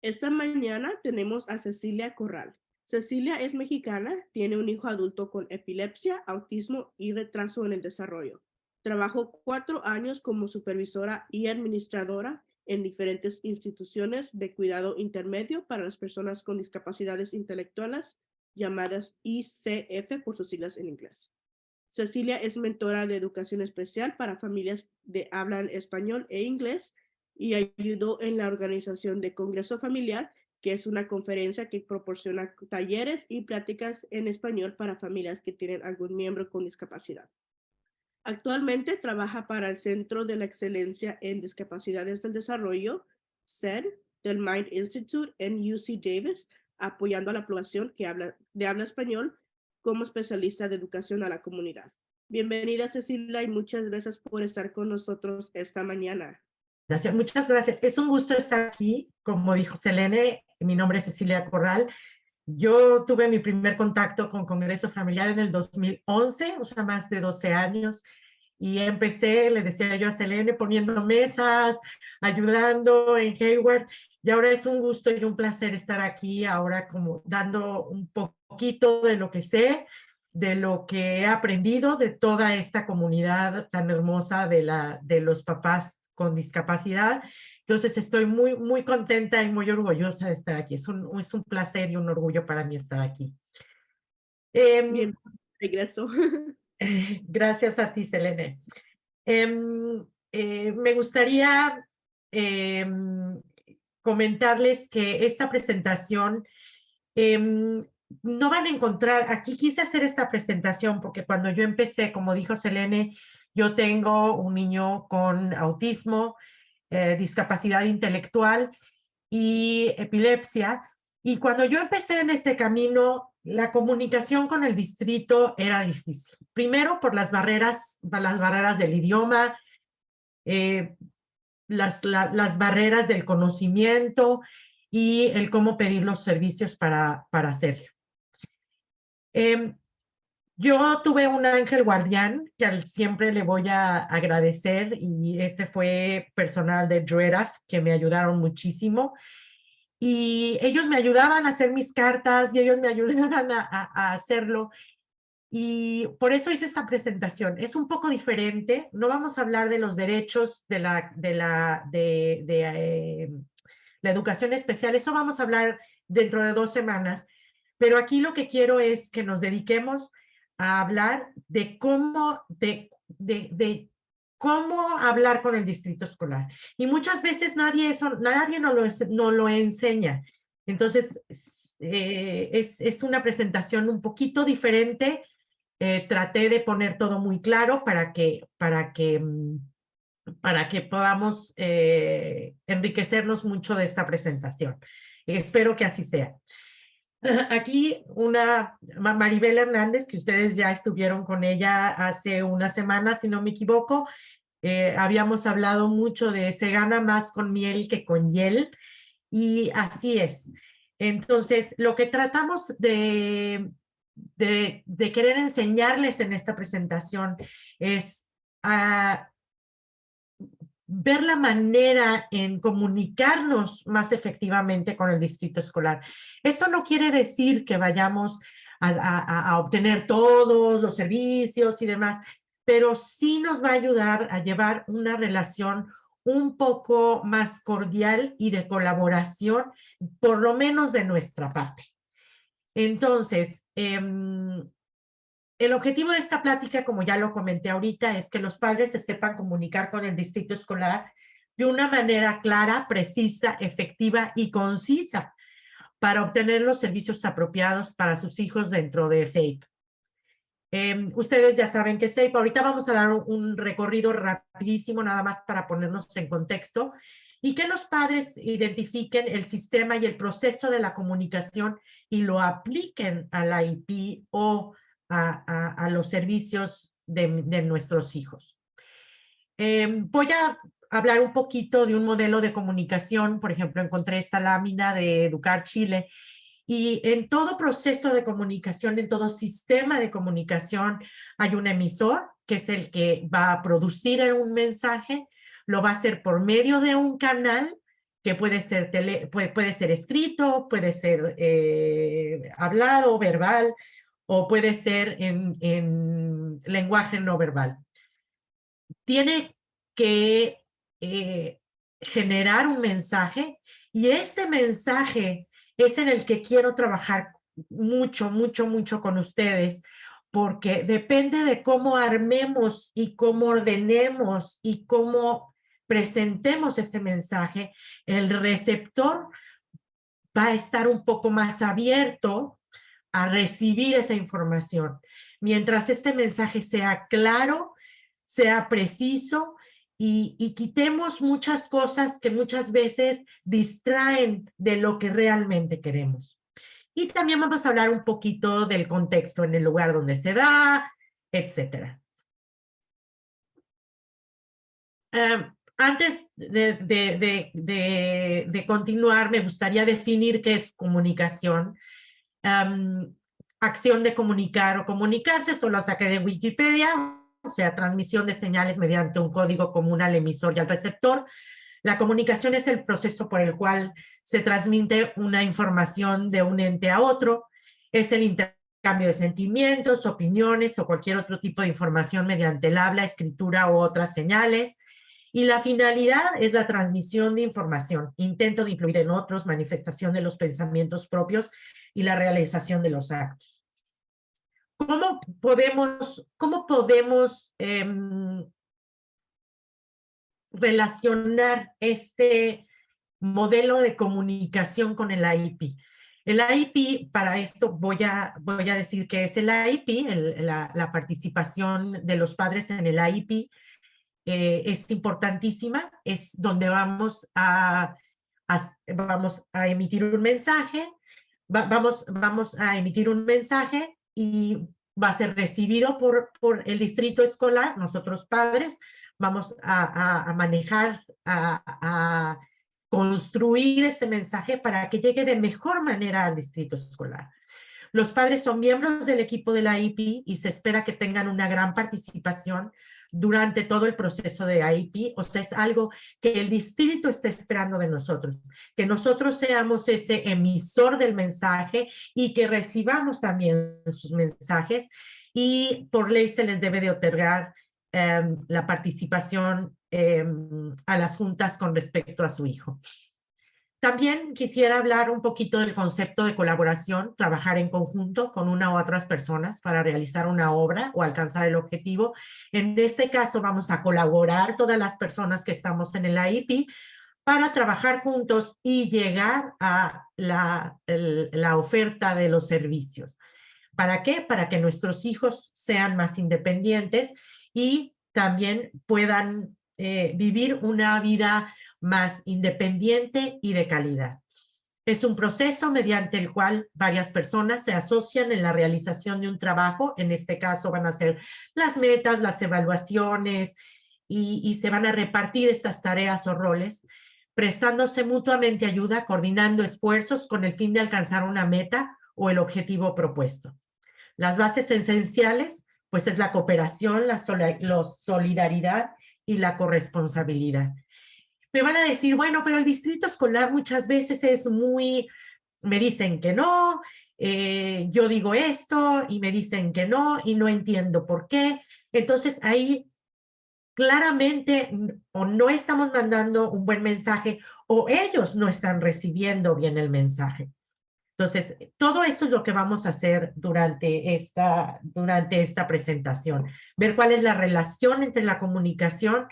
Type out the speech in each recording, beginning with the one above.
Esta mañana tenemos a Cecilia Corral. Cecilia es mexicana, tiene un hijo adulto con epilepsia, autismo y retraso en el desarrollo. Trabajó 4 años como supervisora y administradora en diferentes instituciones de cuidado intermedio para las personas con discapacidades intelectuales, llamadas ICF por sus siglas en inglés. Cecilia es mentora de educación especial para familias de habla español e inglés y ayudó en la organización de Congreso Familiar, que es una conferencia que proporciona talleres y pláticas en español para familias que tienen algún miembro con discapacidad. Actualmente trabaja para el Centro de la Excelencia en Discapacidades del Desarrollo, CED, del Mind Institute en UC Davis, apoyando a la población de habla español como especialista de educación a la comunidad. Bienvenida, Cecilia, y muchas gracias por estar con nosotros esta mañana. Gracias, muchas gracias. Es un gusto estar aquí. Como dijo Selene, mi nombre es Cecilia Corral. Yo tuve mi primer contacto con Congreso Familiar en el 2011, o sea, más de 12 años. Y empecé, le decía yo a Selene, poniendo mesas, ayudando en Hayward. Y ahora es un gusto y un placer estar aquí, ahora como dando un poquito de lo que sé, de lo que he aprendido de toda esta comunidad tan hermosa de los papás con discapacidad. Entonces estoy muy contenta y muy orgullosa de estar aquí. Es un placer y un orgullo para mí estar aquí. Bien, regreso. Gracias a ti, Selene. Me gustaría comentarles que esta presentación no van a encontrar, aquí quise hacer esta presentación porque cuando yo empecé, como dijo Selene, yo tengo un niño con autismo, discapacidad intelectual y epilepsia. Y cuando yo empecé en este camino, la comunicación con el distrito era difícil. Primero por las barreras del idioma, eh, las barreras del conocimiento y el cómo pedir los servicios para hacerlo. Yo tuve un ángel guardián que siempre le voy a agradecer y este fue personal de DREDAF que me ayudaron muchísimo y ellos me ayudaban a hacer mis cartas y ellos me ayudaban a hacerlo y por eso hice esta presentación. Es un poco diferente, no vamos a hablar de los derechos de la educación especial, eso vamos a hablar dentro de 2 semanas, pero aquí lo que quiero es que nos dediquemos a hablar de cómo hablar con el distrito escolar. Y muchas veces nadie nos lo enseña. Entonces, es una presentación un poquito diferente. Traté de poner todo muy claro para que podamos enriquecernos mucho de esta presentación. Espero que así sea. Aquí Maribel Hernández, que ustedes ya estuvieron con ella hace una semana, si no me equivoco, habíamos hablado mucho de se gana más con miel que con hiel, y así es. Entonces, lo que tratamos de querer enseñarles en esta presentación es a ver la manera en comunicarnos más efectivamente con el distrito escolar. Esto no quiere decir que vayamos a obtener todos los servicios y demás, pero sí nos va a ayudar a llevar una relación un poco más cordial y de colaboración, por lo menos de nuestra parte. Entonces, el objetivo de esta plática, como ya lo comenté ahorita, es que los padres se sepan comunicar con el distrito escolar de una manera clara, precisa, efectiva y concisa para obtener los servicios apropiados para sus hijos dentro de FAPE. Ustedes ya saben qué es FAPE. Ahorita vamos a dar un recorrido rapidísimo nada más para ponernos en contexto y que los padres identifiquen el sistema y el proceso de la comunicación y lo apliquen a la IP o a los servicios de nuestros hijos. Voy a hablar un poquito de un modelo de comunicación. Por ejemplo, encontré esta lámina de Educar Chile y en todo proceso de comunicación, en todo sistema de comunicación, hay un emisor que es el que va a producir un mensaje, lo va a hacer por medio de un canal que puede ser, puede ser escrito, puede ser hablado, verbal, o puede ser en lenguaje no verbal. Tiene que generar un mensaje, y este mensaje es en el que quiero trabajar mucho, mucho, mucho con ustedes, porque depende de cómo armemos y cómo ordenemos y cómo presentemos este mensaje, el receptor va a estar un poco más abierto a recibir esa información. Mientras este mensaje sea claro, sea preciso y quitemos muchas cosas que muchas veces distraen de lo que realmente queremos. Y también vamos a hablar un poquito del contexto en el lugar donde se da, etcétera. Antes de continuar, me gustaría definir qué es comunicación. Acción de comunicar o comunicarse, esto lo saqué de Wikipedia, o sea, transmisión de señales mediante un código común al emisor y al receptor. La comunicación es el proceso por el cual se transmite una información de un ente a otro, es el intercambio de sentimientos, opiniones o cualquier otro tipo de información mediante el habla, escritura u otras señales. Y la finalidad es la transmisión de información, intento de influir en otros, manifestación de los pensamientos propios y la realización de los actos. ¿Cómo podemos relacionar este modelo de comunicación con el IEP? El IEP, para esto voy a decir que es el IEP, la participación de los padres en el IEP, es importantísima, es donde vamos a emitir un mensaje, vamos a emitir un mensaje y va a ser recibido por el distrito escolar. Nosotros padres vamos a manejar, a construir este mensaje para que llegue de mejor manera al distrito escolar. Los padres son miembros del equipo de la IEP y se espera que tengan una gran participación durante todo el proceso de IEP, o sea, es algo que el distrito está esperando de nosotros, que nosotros seamos ese emisor del mensaje y que recibamos también sus mensajes, y por ley se les debe de otorgar la participación a las juntas con respecto a su hijo. También quisiera hablar un poquito del concepto de colaboración, trabajar en conjunto con una u otras personas para realizar una obra o alcanzar el objetivo. En este caso vamos a colaborar todas las personas que estamos en el IEP para trabajar juntos y llegar a la oferta de los servicios. ¿Para qué? Para que nuestros hijos sean más independientes y también puedan vivir una vida más independiente y de calidad. Es un proceso mediante el cual varias personas se asocian en la realización de un trabajo. En este caso van a ser las metas, las evaluaciones, y se van a repartir estas tareas o roles, prestándose mutuamente ayuda, coordinando esfuerzos con el fin de alcanzar una meta o el objetivo propuesto. Las bases esenciales, pues, es la cooperación, la solidaridad y la corresponsabilidad. Me van a decir, bueno, pero el distrito escolar muchas veces es muy, me dicen que no, yo digo esto y me dicen que no y no entiendo por qué. Entonces ahí claramente o no estamos mandando un buen mensaje o ellos no están recibiendo bien el mensaje. Entonces, todo esto es lo que vamos a hacer durante esta presentación. Ver cuál es la relación entre la comunicación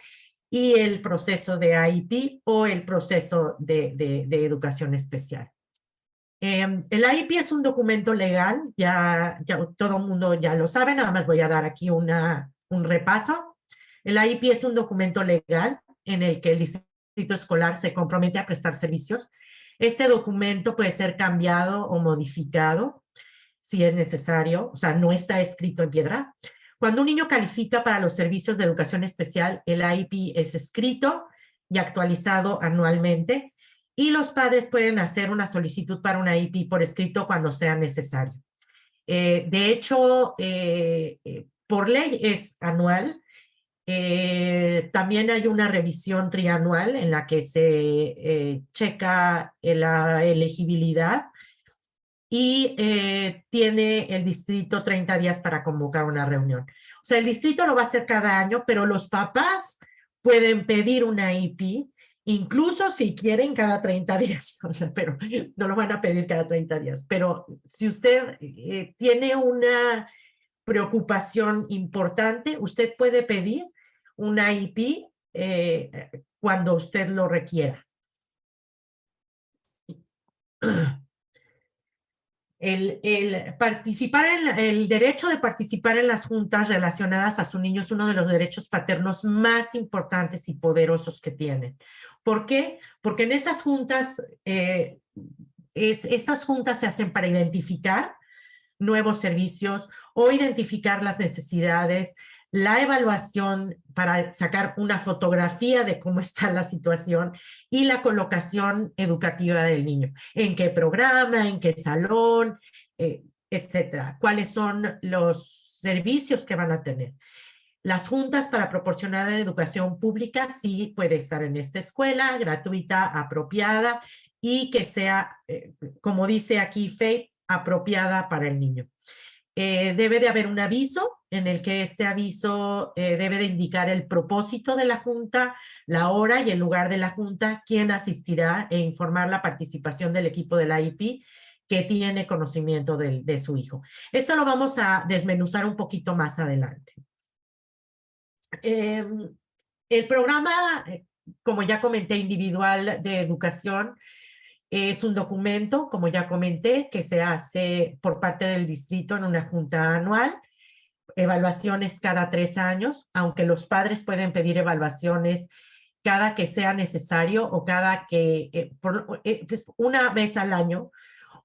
y el proceso de IEP o el proceso de educación especial. El IEP es un documento legal, ya todo el mundo ya lo sabe, nada más voy a dar aquí un repaso. El IEP es un documento legal en el que el distrito escolar se compromete a prestar servicios. Este documento puede ser cambiado o modificado si es necesario, o sea, no está escrito en piedra. Cuando un niño califica para los servicios de educación especial, el IEP es escrito y actualizado anualmente, y los padres pueden hacer una solicitud para un IEP por escrito cuando sea necesario. De hecho, por ley es anual, También hay una revisión trianual en la que se checa la elegibilidad y tiene el distrito 30 días para convocar una reunión. O sea, el distrito lo va a hacer cada año, pero los papás pueden pedir una IP, incluso si quieren cada 30 días, o sea, pero no lo van a pedir cada 30 días. Pero si usted tiene una preocupación importante, usted puede pedir una IP cuando usted lo requiera. El derecho de participar en las juntas relacionadas a su niño es uno de los derechos paternos más importantes y poderosos que tienen. ¿Por qué? Porque en esas juntas, estas juntas se hacen para identificar nuevos servicios o identificar las necesidades, la evaluación para sacar una fotografía de cómo está la situación y la colocación educativa del niño. ¿En qué programa? ¿En qué salón? Etcétera. ¿Cuáles son los servicios que van a tener? Las juntas para proporcionar educación pública sí puede estar en esta escuela, gratuita, apropiada y que sea, como dice aquí Faith, apropiada para el niño. Debe de haber un aviso en el que este aviso debe de indicar el propósito de la junta, la hora y el lugar de la junta, quién asistirá e informar la participación del equipo de la IP que tiene conocimiento de su hijo. Esto lo vamos a desmenuzar un poquito más adelante. El programa, como ya comenté, individual de educación, es un documento, como ya comenté, que se hace por parte del distrito en una junta anual, evaluaciones cada 3 años, aunque los padres pueden pedir evaluaciones cada que sea necesario o cada que, una vez al año,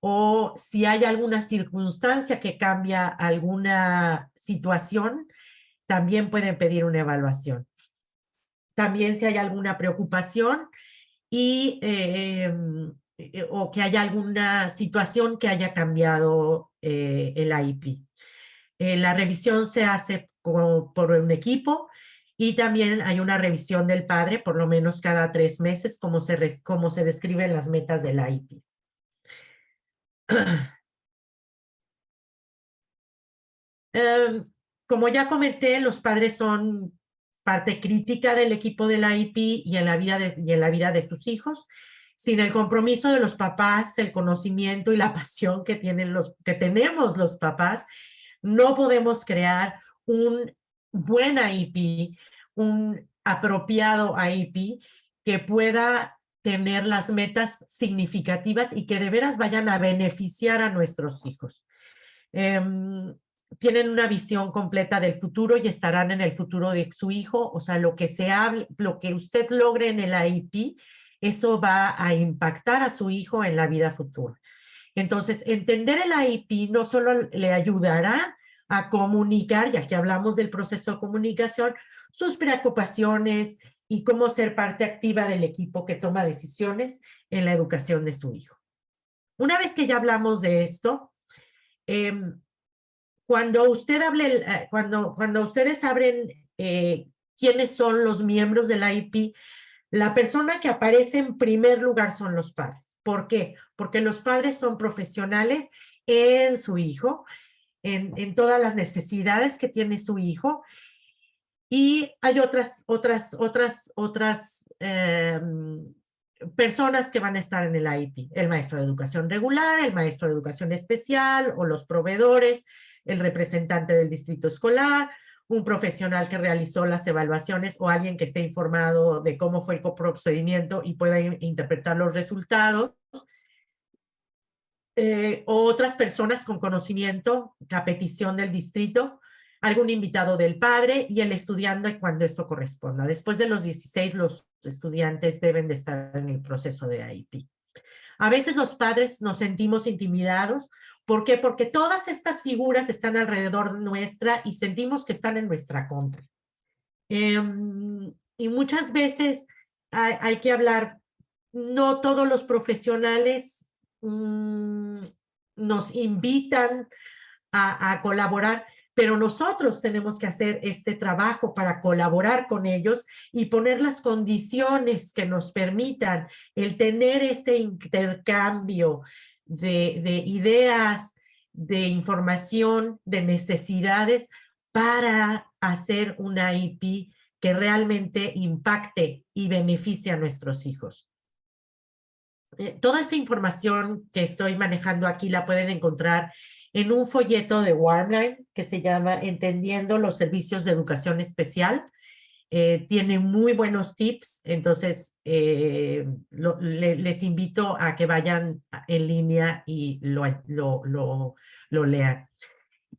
o si hay alguna circunstancia que cambia alguna situación, también pueden pedir una evaluación. También si hay alguna preocupación y o que haya alguna situación que haya cambiado el IP. La revisión se hace por un equipo y también hay una revisión del padre por lo menos cada 3 meses, como se describen las metas del IP. Como ya comenté, los padres son parte crítica del equipo de la IP y en la vida de sus hijos. Sin el compromiso de los papás, el conocimiento y la pasión que tenemos los papás, no podemos crear un buen IP, un apropiado IP que pueda tener las metas significativas y que de veras vayan a beneficiar a nuestros hijos. Tienen una visión completa del futuro y estarán en el futuro de su hijo, o sea, lo que usted logre en el IP, eso va a impactar a su hijo en la vida futura. Entonces, entender el IP no solo le ayudará a comunicar, ya que hablamos del proceso de comunicación, sus preocupaciones y cómo ser parte activa del equipo que toma decisiones en la educación de su hijo. Una vez que ya hablamos de esto, cuando ustedes abren quiénes son los miembros de la IP, la persona que aparece en primer lugar son los padres. ¿Por qué? Porque los padres son profesionales en su hijo, en todas las necesidades que tiene su hijo. Y hay otras personas que van a estar en el IP. El maestro de educación regular, el maestro de educación especial o los proveedores, el representante del distrito escolar, un profesional que realizó las evaluaciones o alguien que esté informado de cómo fue el procedimiento y pueda interpretar los resultados. O otras personas con conocimiento a petición del distrito, algún invitado del padre y el estudiante cuando esto corresponda. Después de los 16, los estudiantes deben de estar en el proceso de IP. A veces los padres nos sentimos intimidados. ¿Por qué? Porque todas estas figuras están alrededor nuestra y sentimos que están en nuestra contra. Y muchas veces hay que hablar, no todos los profesionales nos invitan a colaborar, pero nosotros tenemos que hacer este trabajo para colaborar con ellos y poner las condiciones que nos permitan el tener este intercambio de ideas, de información, de necesidades para hacer una IP que realmente impacte y beneficie a nuestros hijos. Toda esta información que estoy manejando aquí la pueden encontrar en un folleto de Warmline que se llama Entendiendo los Servicios de Educación Especial. Tiene muy buenos tips, entonces les invito a que vayan en línea y lo lean.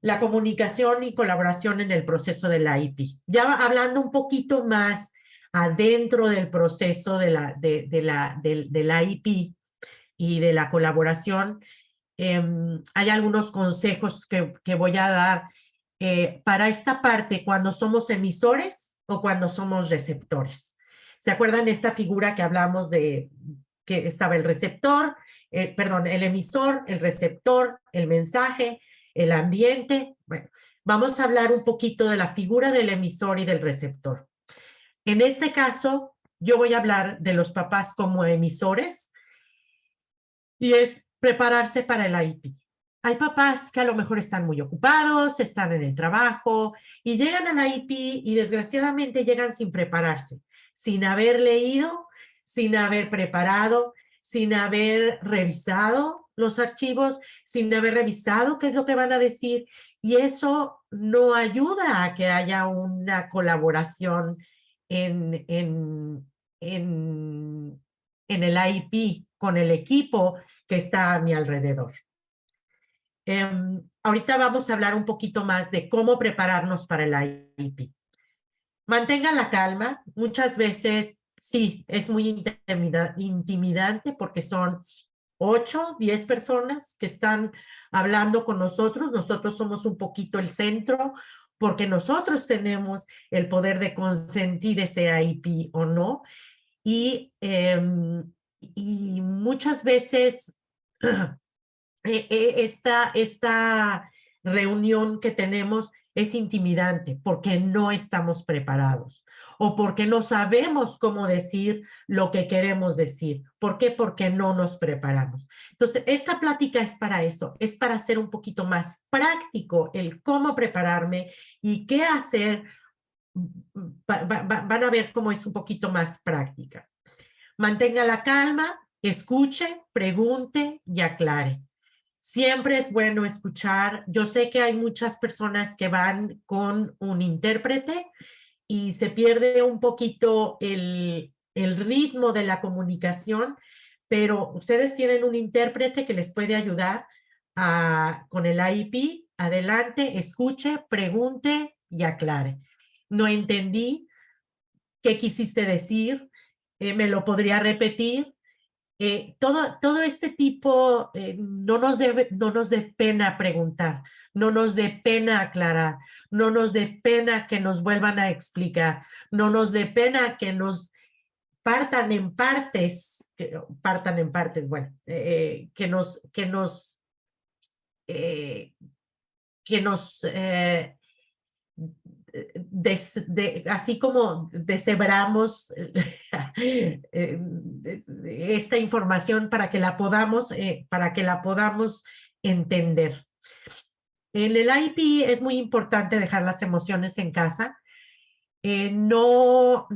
La comunicación y colaboración en el proceso de la IP. Ya hablando un poquito más adentro del proceso de la IP y de la colaboración, hay algunos consejos que voy a dar para esta parte cuando somos emisores o cuando somos receptores. ¿Se acuerdan esta figura que hablamos de que estaba el receptor, el emisor, el receptor, el mensaje, el ambiente? Bueno, vamos a hablar un poquito de la figura del emisor y del receptor. En este caso, yo voy a hablar de los papás como emisores y es prepararse para el IP. Hay papás que a lo mejor están muy ocupados, están en el trabajo y llegan a la IP y desgraciadamente llegan sin prepararse, sin haber leído, sin haber preparado, sin haber revisado los archivos, sin haber revisado qué es lo que van a decir, y eso no ayuda a que haya una colaboración en el IP con el equipo que está a mi alrededor. Ahorita vamos a hablar un poquito más de cómo prepararnos para el IP. Mantengan la calma. Muchas veces, sí, es muy intimidante porque son 8, 10 personas que están hablando con nosotros. Nosotros somos un poquito el centro porque nosotros tenemos el poder de consentir ese IP o no. Y muchas veces esta reunión que tenemos es intimidante porque no estamos preparados o porque no sabemos cómo decir lo que queremos decir. ¿Por qué? Porque no nos preparamos. Entonces, esta plática es para eso, es para hacer un poquito más práctico el cómo prepararme y qué hacer. Van a ver cómo es un poquito más práctica. Mantenga la calma, escuche, pregunte y aclare. Siempre es bueno escuchar. Yo sé que hay muchas personas que van con un intérprete y se pierde un poquito el ritmo de la comunicación, pero ustedes tienen un intérprete que les puede ayudar con el IP. Adelante, escuche, pregunte y aclare. No entendí, ¿qué quisiste decir? ¿Me lo podría repetir? Todo este tipo no nos dé pena preguntar, no nos dé pena aclarar, no nos dé pena que nos vuelvan a explicar, no nos dé pena que nos partan en partes, bueno, así como deshebramos esta información para que la podamos entender. En el IP es muy importante dejar las emociones en casa. No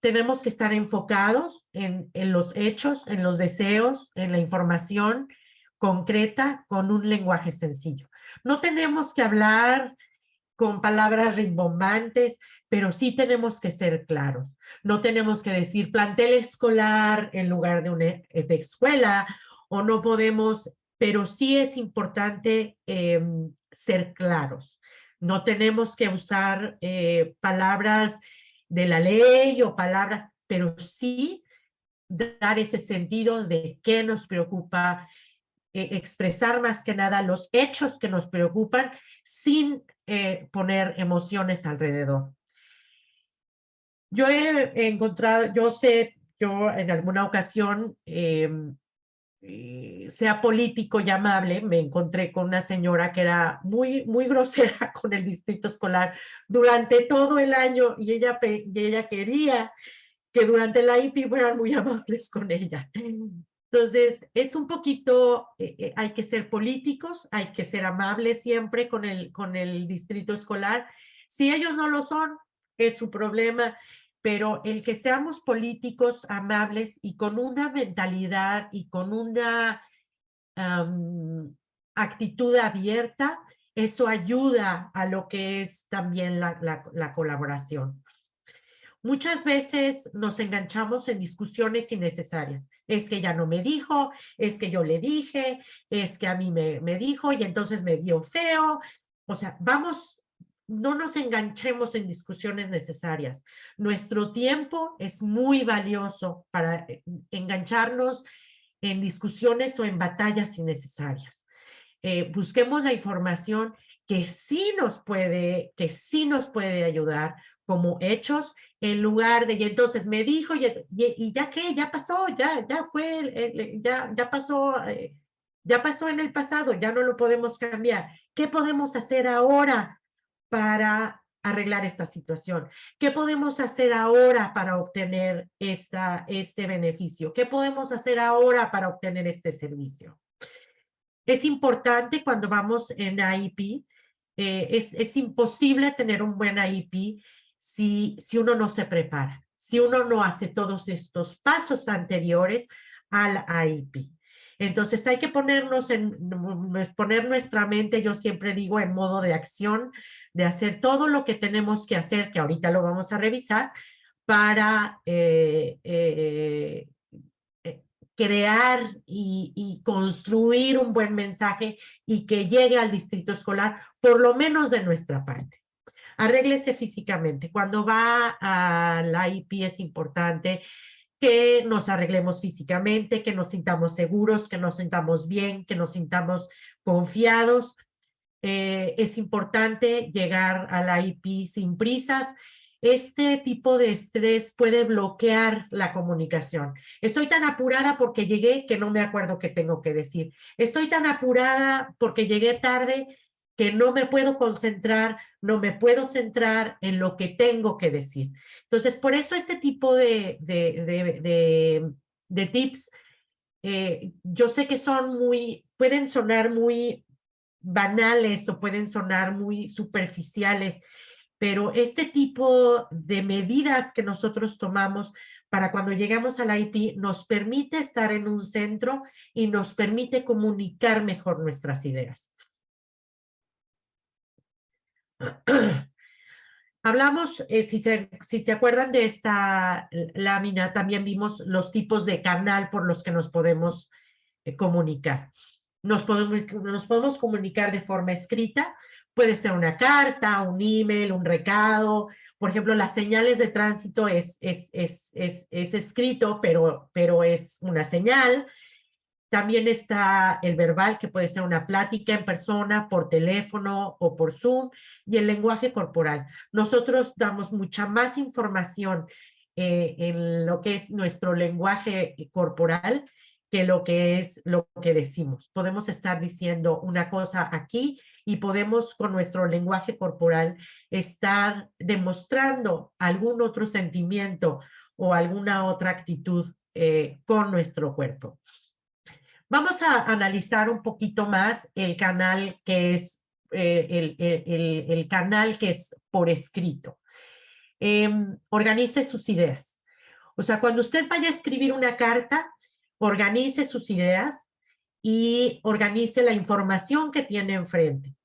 tenemos que estar enfocados en los hechos, en los deseos, en la información concreta con un lenguaje sencillo. No tenemos que hablar con palabras rimbombantes, pero sí tenemos que ser claros. No tenemos que decir plantel escolar en lugar de escuela, o no podemos, pero sí es importante ser claros. No tenemos que usar palabras de la ley o palabras, pero sí dar ese sentido de qué nos preocupa, expresar más que nada los hechos que nos preocupan sin poner emociones alrededor. Yo he encontrado, yo en alguna ocasión sea político y amable. Me encontré con una señora que era muy, muy grosera con el distrito escolar durante todo el año y ella quería que durante la IP fueran muy amables con ella. Entonces, es un poquito, hay que ser políticos, hay que ser amables siempre con el distrito escolar. Si ellos no lo son, es su problema, pero el que seamos políticos, amables y con una mentalidad y con una actitud abierta, eso ayuda a lo que es también la colaboración. Muchas veces nos enganchamos en discusiones innecesarias. Es que ella no me dijo, es que yo le dije, es que a mí me dijo y entonces me vio feo. O sea, no nos enganchemos en discusiones necesarias. Nuestro tiempo es muy valioso para engancharnos en discusiones o en batallas innecesarias. Busquemos la información que sí nos puede ayudar como hechos, en lugar de, y entonces me dijo, y ya qué, ya pasó, ya fue, ya pasó en el pasado, ya no lo podemos cambiar. ¿Qué podemos hacer ahora para arreglar esta situación? ¿Qué podemos hacer ahora para obtener este beneficio? ¿Qué podemos hacer ahora para obtener este servicio? Es importante cuando vamos en IEP, es imposible tener un buen IEP si uno no se prepara, si uno no hace todos estos pasos anteriores al IEP. Entonces hay que poner nuestra mente, yo siempre digo, en modo de acción, de hacer todo lo que tenemos que hacer, que ahorita lo vamos a revisar, para crear y construir un buen mensaje y que llegue al distrito escolar, por lo menos de nuestra parte. Arréglese físicamente. Cuando va a la IP es importante que nos arreglemos físicamente, que nos sintamos seguros, que nos sintamos bien, que nos sintamos confiados. Es importante llegar a la IP sin prisas. Este tipo de estrés puede bloquear la comunicación. Estoy tan apurada porque llegué que no me acuerdo qué tengo que decir. Estoy tan apurada porque llegué tarde que no me puedo concentrar, no me puedo centrar en lo que tengo que decir. Entonces, por eso este tipo de tips, yo sé que pueden sonar muy banales o pueden sonar muy superficiales, pero este tipo de medidas que nosotros tomamos para cuando llegamos a la IP nos permite estar en un centro y nos permite comunicar mejor nuestras ideas. Hablamos, si se acuerdan de esta lámina, también vimos los tipos de canal por los que nos podemos comunicar. Nos podemos comunicar de forma escrita, puede ser una carta, un email, un recado. Por ejemplo, las señales de tránsito es escrito, pero es una señal. También está el verbal, que puede ser una plática en persona, por teléfono o por Zoom, y el lenguaje corporal. Nosotros damos mucha más información en lo que es nuestro lenguaje corporal que lo que es lo que decimos. Podemos estar diciendo una cosa aquí y podemos con nuestro lenguaje corporal estar demostrando algún otro sentimiento o alguna otra actitud con nuestro cuerpo. Vamos a analizar un poquito más el canal que es el canal que es por escrito. Organice sus ideas. O sea, cuando usted vaya a escribir una carta, organice sus ideas y organice la información que tiene enfrente.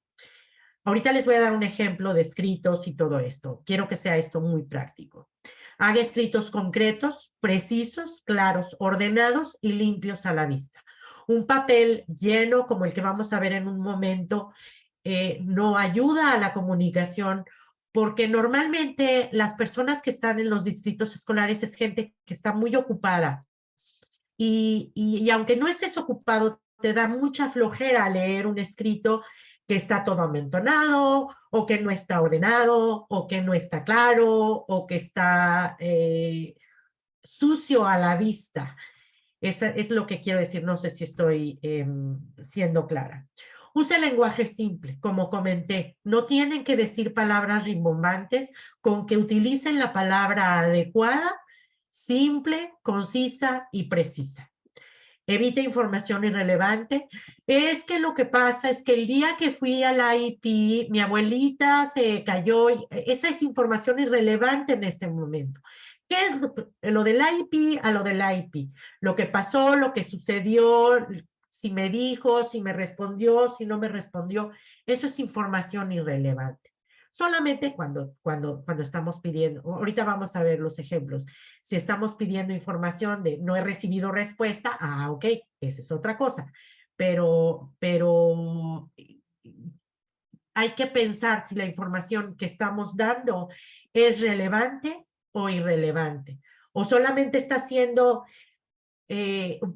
Ahorita les voy a dar un ejemplo de escritos y todo esto. Quiero que sea esto muy práctico. Haga escritos concretos, precisos, claros, ordenados y limpios a la vista. Un papel lleno, como el que vamos a ver en un momento, no ayuda a la comunicación porque normalmente las personas que están en los distritos escolares es gente que está muy ocupada y aunque no estés ocupado, te da mucha flojera leer un escrito que está todo amontonado o que no está ordenado o que no está claro o que está sucio a la vista. Esa es lo que quiero decir, no sé si estoy siendo clara. Use lenguaje simple, como comenté. No tienen que decir palabras rimbombantes, con que utilicen la palabra adecuada, simple, concisa y precisa. Evite información irrelevante. Es que lo que pasa es que el día que fui a la IP, mi abuelita se cayó. Esa es información irrelevante en este momento. ¿Qué es lo del IP a lo del IP? Lo que pasó, lo que sucedió, si me dijo, si me respondió, si no me respondió. Eso es información irrelevante. Solamente cuando estamos pidiendo, ahorita vamos a ver los ejemplos. Si estamos pidiendo información de no he recibido respuesta, ok, esa es otra cosa. Pero hay que pensar si la información que estamos dando es relevante o irrelevante. O solamente está siendo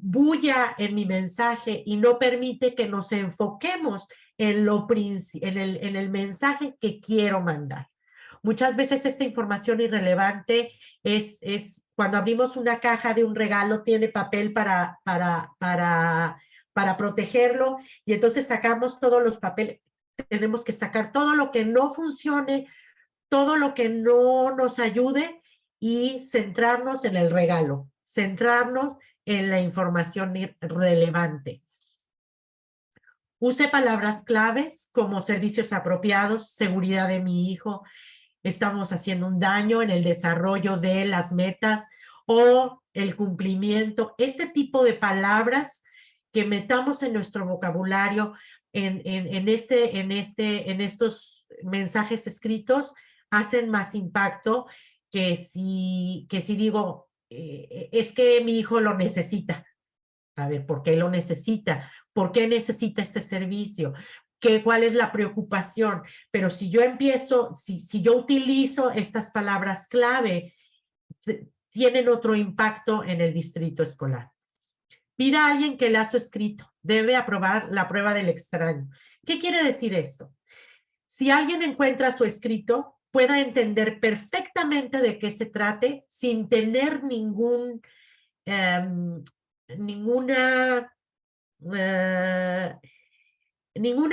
bulla en mi mensaje y no permite que nos enfoquemos en el mensaje que quiero mandar. Muchas veces esta información irrelevante es cuando abrimos una caja de un regalo, tiene papel para protegerlo y entonces sacamos todos los papeles. Tenemos que sacar todo lo que no funcione, todo lo que no nos ayude y centrarnos en el regalo, centrarnos en la información relevante. Use palabras claves como servicios apropiados, seguridad de mi hijo, estamos haciendo un daño en el desarrollo de las metas o el cumplimiento. Este tipo de palabras que metamos en nuestro vocabulario en estos mensajes escritos hacen más impacto que si digo, es que mi hijo lo necesita. A ver, ¿por qué lo necesita? ¿Por qué necesita este servicio? ¿Cuál es la preocupación? Pero si yo empiezo, si yo utilizo estas palabras clave, tienen otro impacto en el distrito escolar. Pida a alguien que lea su escrito. Debe aprobar la prueba del extraño. ¿Qué quiere decir esto? Si alguien encuentra su escrito, pueda entender perfectamente de qué se trate sin tener ninguna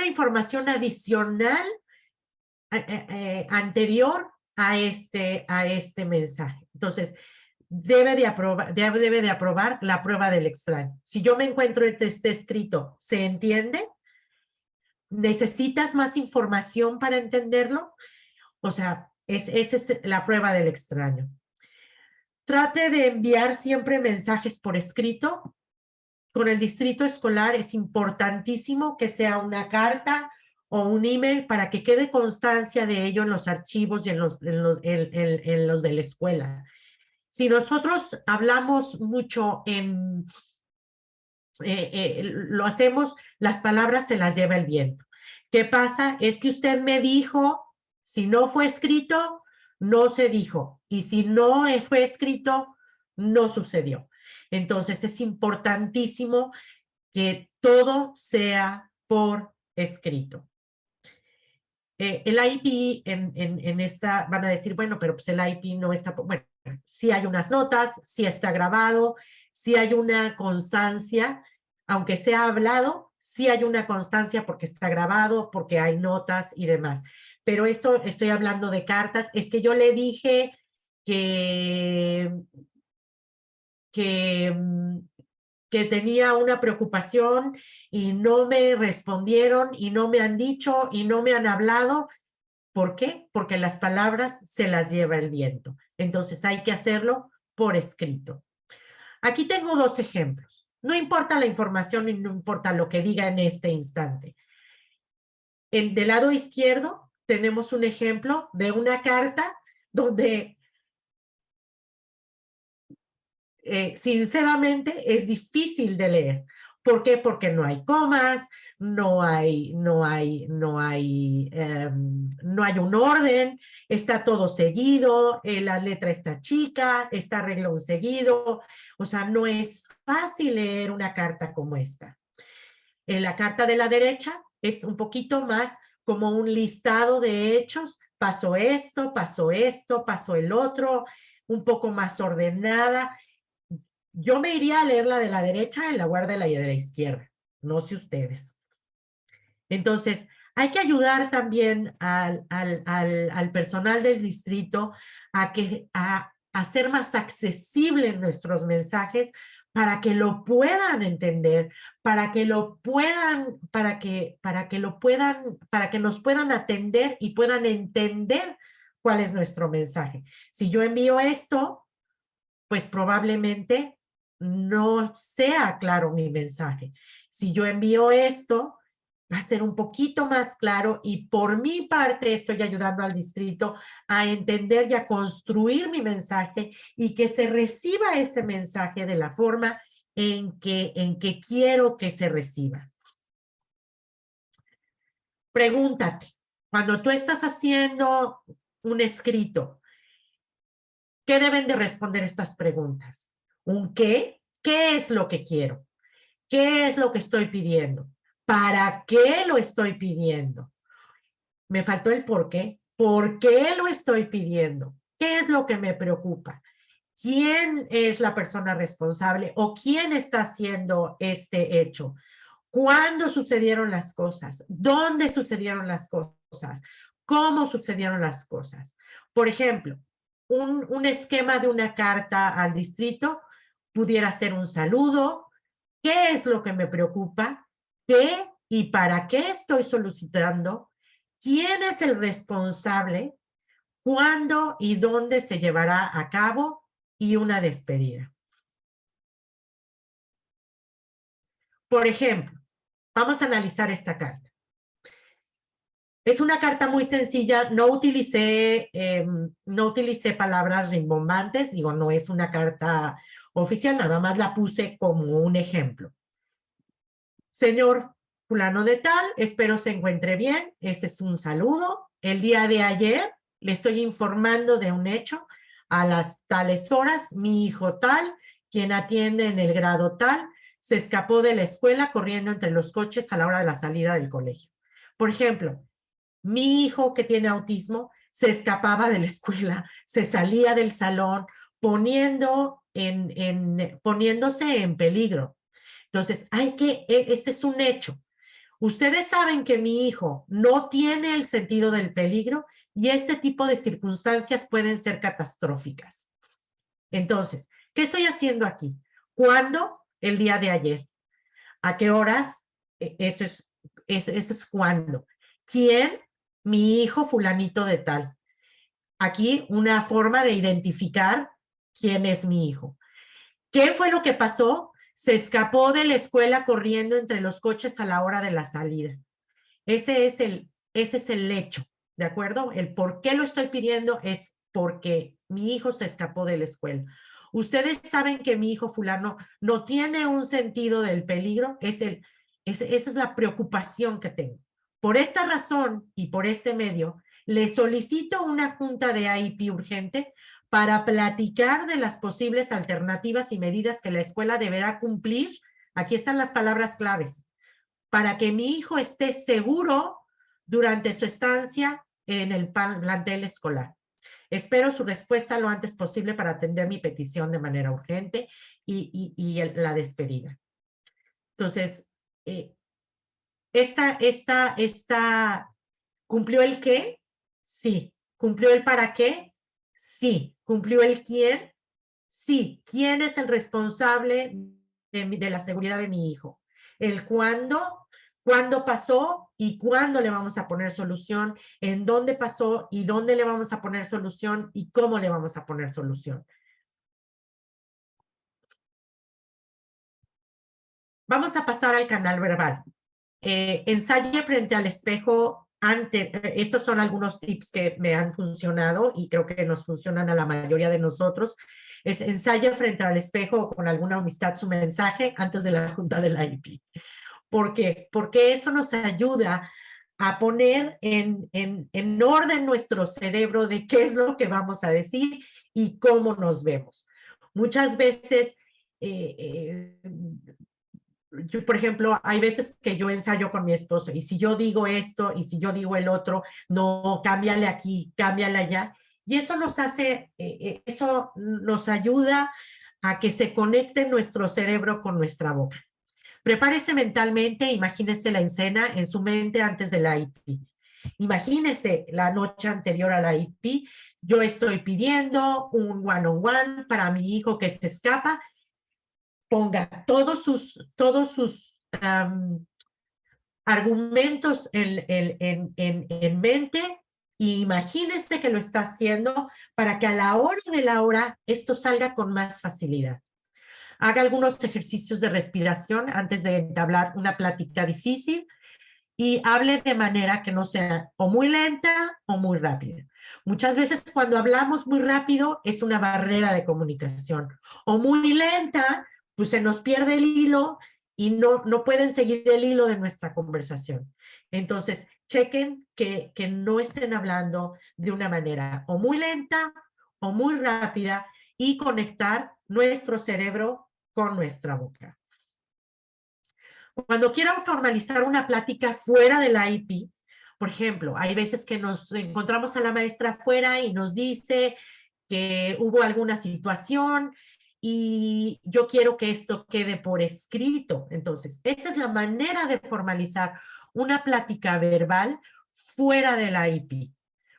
información adicional anterior a este mensaje. Entonces, debe de aprobar la prueba del extraño. Si yo me encuentro este escrito, ¿se entiende? ¿Necesitas más información para entenderlo? O sea, esa es la prueba del extraño. Trate de enviar siempre mensajes por escrito. Con el distrito escolar es importantísimo que sea una carta o un email para que quede constancia de ello en los archivos y en los de la escuela. Si nosotros hablamos mucho lo hacemos, las palabras se las lleva el viento. ¿Qué pasa? Es que usted me dijo, si no fue escrito, no se dijo. Y si no fue escrito, no sucedió. Entonces es importantísimo que todo sea por escrito. El IP en esta van a decir, bueno, pero pues el IP no está, bueno, sí hay unas notas, sí está grabado, sí hay una constancia, aunque sea hablado, sí hay una constancia porque está grabado, porque hay notas y demás. Pero esto estoy hablando de cartas, es que yo le dije que tenía una preocupación y no me respondieron y no me han dicho y no me han hablado. ¿Por qué? Porque las palabras se las lleva el viento. Entonces hay que hacerlo por escrito. Aquí tengo dos ejemplos. No importa la información y no importa lo que diga en este instante. Del lado izquierdo tenemos un ejemplo de una carta donde sinceramente es difícil de leer. ¿Por qué? Porque no hay comas, no hay un orden, está todo seguido, la letra está chica, está renglón seguido, o sea, no es fácil leer una carta como esta. La carta de la derecha es un poquito más como un listado de hechos, pasó esto, pasó el otro, un poco más ordenada. Yo me iría a leer la de la derecha en lugar de la de la izquierda. No sé ustedes. Entonces, hay que ayudar también al personal del distrito a hacer más accesibles nuestros mensajes para que lo puedan entender, para que nos puedan atender y puedan entender cuál es nuestro mensaje. Si yo envío esto, pues probablemente no sea claro mi mensaje. Si yo envío esto, va a ser un poquito más claro y por mi parte estoy ayudando al distrito a entender y a construir mi mensaje y que se reciba ese mensaje de la forma en que quiero que se reciba. Pregúntate, cuando tú estás haciendo un escrito, ¿qué deben de responder estas preguntas? ¿Un qué? ¿Qué es lo que quiero? ¿Qué es lo que estoy pidiendo? ¿Para qué lo estoy pidiendo? Me faltó el por qué. ¿Por qué lo estoy pidiendo? ¿Qué es lo que me preocupa? ¿Quién es la persona responsable o quién está haciendo este hecho? ¿Cuándo sucedieron las cosas? ¿Dónde sucedieron las cosas? ¿Cómo sucedieron las cosas? Por ejemplo, un esquema de una carta al distrito pudiera ser un saludo. ¿Qué es lo que me preocupa? ¿Qué y para qué estoy solicitando? ¿Quién es el responsable? ¿Cuándo y dónde se llevará a cabo? Y una despedida. Por ejemplo, vamos a analizar esta carta. Es una carta muy sencilla, no utilicé palabras rimbombantes, digo, no es una carta oficial, nada más la puse como un ejemplo. Señor fulano de tal, espero se encuentre bien, ese es un saludo. El día de ayer le estoy informando de un hecho, a las tales horas, mi hijo tal, quien atiende en el grado tal, se escapó de la escuela corriendo entre los coches a la hora de la salida del colegio. Por ejemplo, mi hijo que tiene autismo se escapaba de la escuela, se salía del salón poniéndose en peligro. Entonces, este es un hecho. Ustedes saben que mi hijo no tiene el sentido del peligro y este tipo de circunstancias pueden ser catastróficas. Entonces, ¿qué estoy haciendo aquí? ¿Cuándo? El día de ayer. ¿A qué horas? Eso es cuándo. ¿Quién? Mi hijo fulanito de tal. Aquí una forma de identificar quién es mi hijo. ¿Qué fue lo que pasó? Se escapó de la escuela corriendo entre los coches a la hora de la salida. Ese es el hecho, ¿de acuerdo? El por qué lo estoy pidiendo es porque mi hijo se escapó de la escuela. Ustedes saben que mi hijo fulano no tiene un sentido del peligro, esa es la preocupación que tengo. Por esta razón y por este medio, le solicito una junta de AIP urgente para platicar de las posibles alternativas y medidas que la escuela deberá cumplir. Aquí están las palabras claves. Para que mi hijo esté seguro durante su estancia en el plantel escolar. Espero su respuesta lo antes posible para atender mi petición de manera urgente y la despedida. Entonces, ¿cumplió el qué? Sí. ¿Cumplió el para qué? Sí. ¿Cumplió el quién? Sí. ¿Quién es el responsable de la seguridad de mi hijo? El cuándo pasó y cuándo le vamos a poner solución, en dónde pasó y dónde le vamos a poner solución y cómo le vamos a poner solución. Vamos a pasar al canal verbal. Ensaye frente al espejo antes. Estos son algunos tips que me han funcionado y creo que nos funcionan a la mayoría de nosotros. Ensaya frente al espejo con alguna amistad su mensaje antes de la junta del IP. ¿Por qué? Porque eso nos ayuda a poner en orden nuestro cerebro de qué es lo que vamos a decir y cómo nos vemos. Muchas veces, yo, por ejemplo, hay veces que yo ensayo con mi esposo y si yo digo esto y si yo digo el otro, no, cámbiale aquí, cámbiale allá. Y eso nos hace, eso nos ayuda a que se conecte nuestro cerebro con nuestra boca. Prepárese mentalmente, imagínese la escena en su mente antes de la IP. Imagínese la noche anterior a la IP, yo estoy pidiendo un one-on-one para mi hijo que se escapa. Ponga todos sus argumentos en mente e imagínese que lo está haciendo para que a la hora de la hora esto salga con más facilidad. Haga algunos ejercicios de respiración antes de entablar una plática difícil y hable de manera que no sea o muy lenta o muy rápida. Muchas veces cuando hablamos muy rápido es una barrera de comunicación, o muy lenta, pues se nos pierde el hilo y no pueden seguir el hilo de nuestra conversación. Entonces, chequen que no estén hablando de una manera o muy lenta o muy rápida y conectar nuestro cerebro con nuestra boca. Cuando quieran formalizar una plática fuera de la IP, por ejemplo, hay veces que nos encontramos a la maestra afuera y nos dice que hubo alguna situación y yo quiero que esto quede por escrito. Entonces, esa es la manera de formalizar una plática verbal fuera de la IP.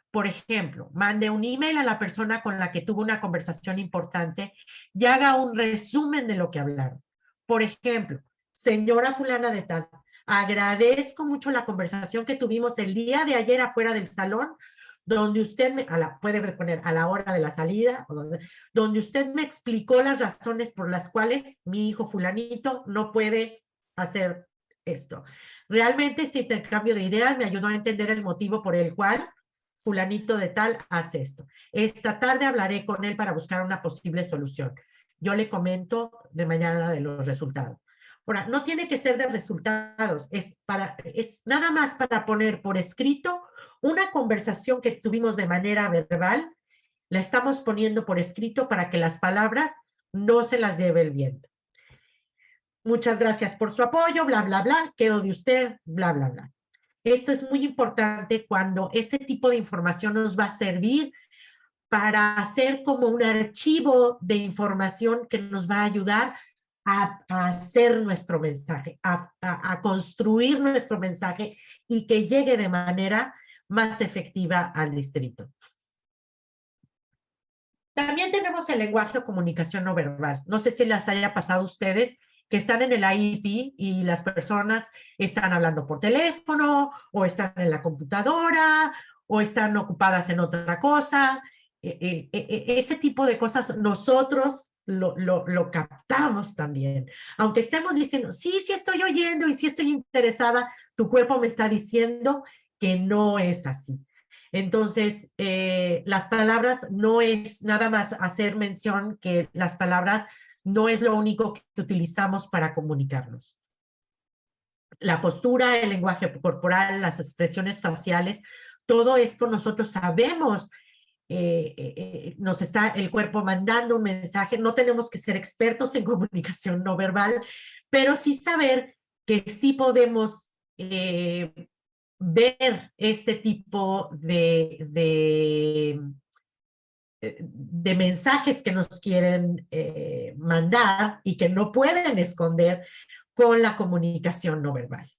Por ejemplo, mande un email a la persona con la que tuvo una conversación importante y haga un resumen de lo que hablaron. Por ejemplo, señora fulana de tal, agradezco mucho la conversación que tuvimos el día de ayer afuera del salón, donde usted puede poner a la hora de la salida, donde usted me explicó las razones por las cuales mi hijo fulanito no puede hacer esto. Realmente este intercambio de ideas me ayudó a entender el motivo por el cual fulanito de tal hace esto. Esta tarde hablaré con él para buscar una posible solución. Yo le comento de mañana de los resultados. Ahora, no tiene que ser de resultados, es nada más para poner por escrito una conversación que tuvimos de manera verbal, la estamos poniendo por escrito para que las palabras no se las lleve el viento. Muchas gracias por su apoyo, bla, bla, bla, quedo de usted, bla, bla, bla. Esto es muy importante cuando este tipo de información nos va a servir para hacer como un archivo de información que nos va a ayudar a hacer nuestro mensaje, a construir nuestro mensaje y que llegue de manera más efectiva al distrito. También tenemos el lenguaje o comunicación no verbal. No sé si les haya pasado a ustedes que están en el IEP y las personas están hablando por teléfono o están en la computadora o están ocupadas en otra cosa. Ese tipo de cosas nosotros lo captamos también. Aunque estemos diciendo, sí, sí estoy oyendo y sí estoy interesada, tu cuerpo me está diciendo que no es así. Entonces, las palabras no es nada más hacer mención que las palabras no es lo único que utilizamos para comunicarnos. La postura, el lenguaje corporal, las expresiones faciales, todo esto nosotros sabemos, nos está el cuerpo mandando un mensaje. No tenemos que ser expertos en comunicación no verbal, pero sí saber que sí podemos ver este tipo de mensajes que nos quieren mandar y que no pueden esconder con la comunicación no verbal.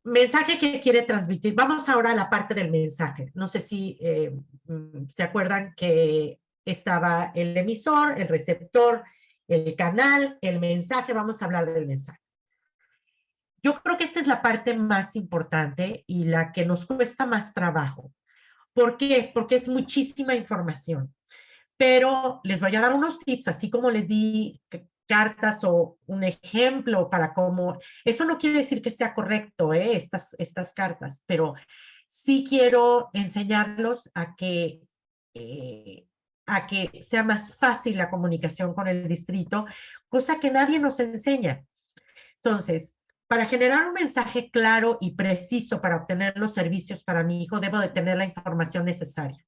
Mensaje que quiere transmitir. Vamos ahora a la parte del mensaje. No sé si se acuerdan que estaba el emisor, el receptor, el canal, el mensaje. Vamos a hablar del mensaje. Yo creo que esta es la parte más importante y la que nos cuesta más trabajo. ¿Por qué? Porque es muchísima información. Pero les voy a dar unos tips, así como les di cartas o un ejemplo para cómo... Eso no quiere decir que sea correcto, estas cartas, pero sí quiero enseñarlos a que sea más fácil la comunicación con el distrito, cosa que nadie nos enseña. Entonces, para generar un mensaje claro y preciso para obtener los servicios para mi hijo, debo de tener la información necesaria.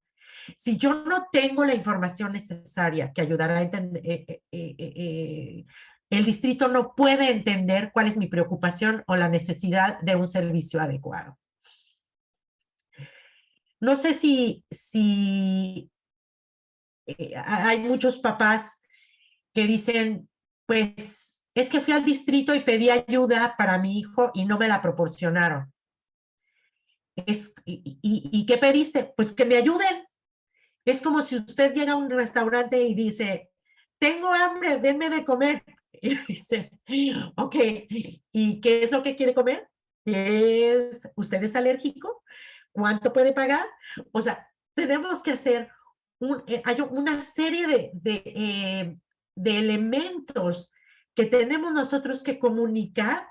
Si yo no tengo la información necesaria que ayudará a entender, el distrito no puede entender cuál es mi preocupación o la necesidad de un servicio adecuado. no sé si hay muchos papás que dicen, pues es que fui al distrito y pedí ayuda para mi hijo y no me la proporcionaron. ¿Y qué pediste? Pues que me ayuden. Es como si usted llega a un restaurante y dice, tengo hambre, denme de comer. Y dice, ok, ¿y qué es lo que quiere comer? ¿Usted es alérgico? ¿Cuánto puede pagar? O sea, tenemos que hacer hay una serie de elementos que tenemos nosotros que comunicar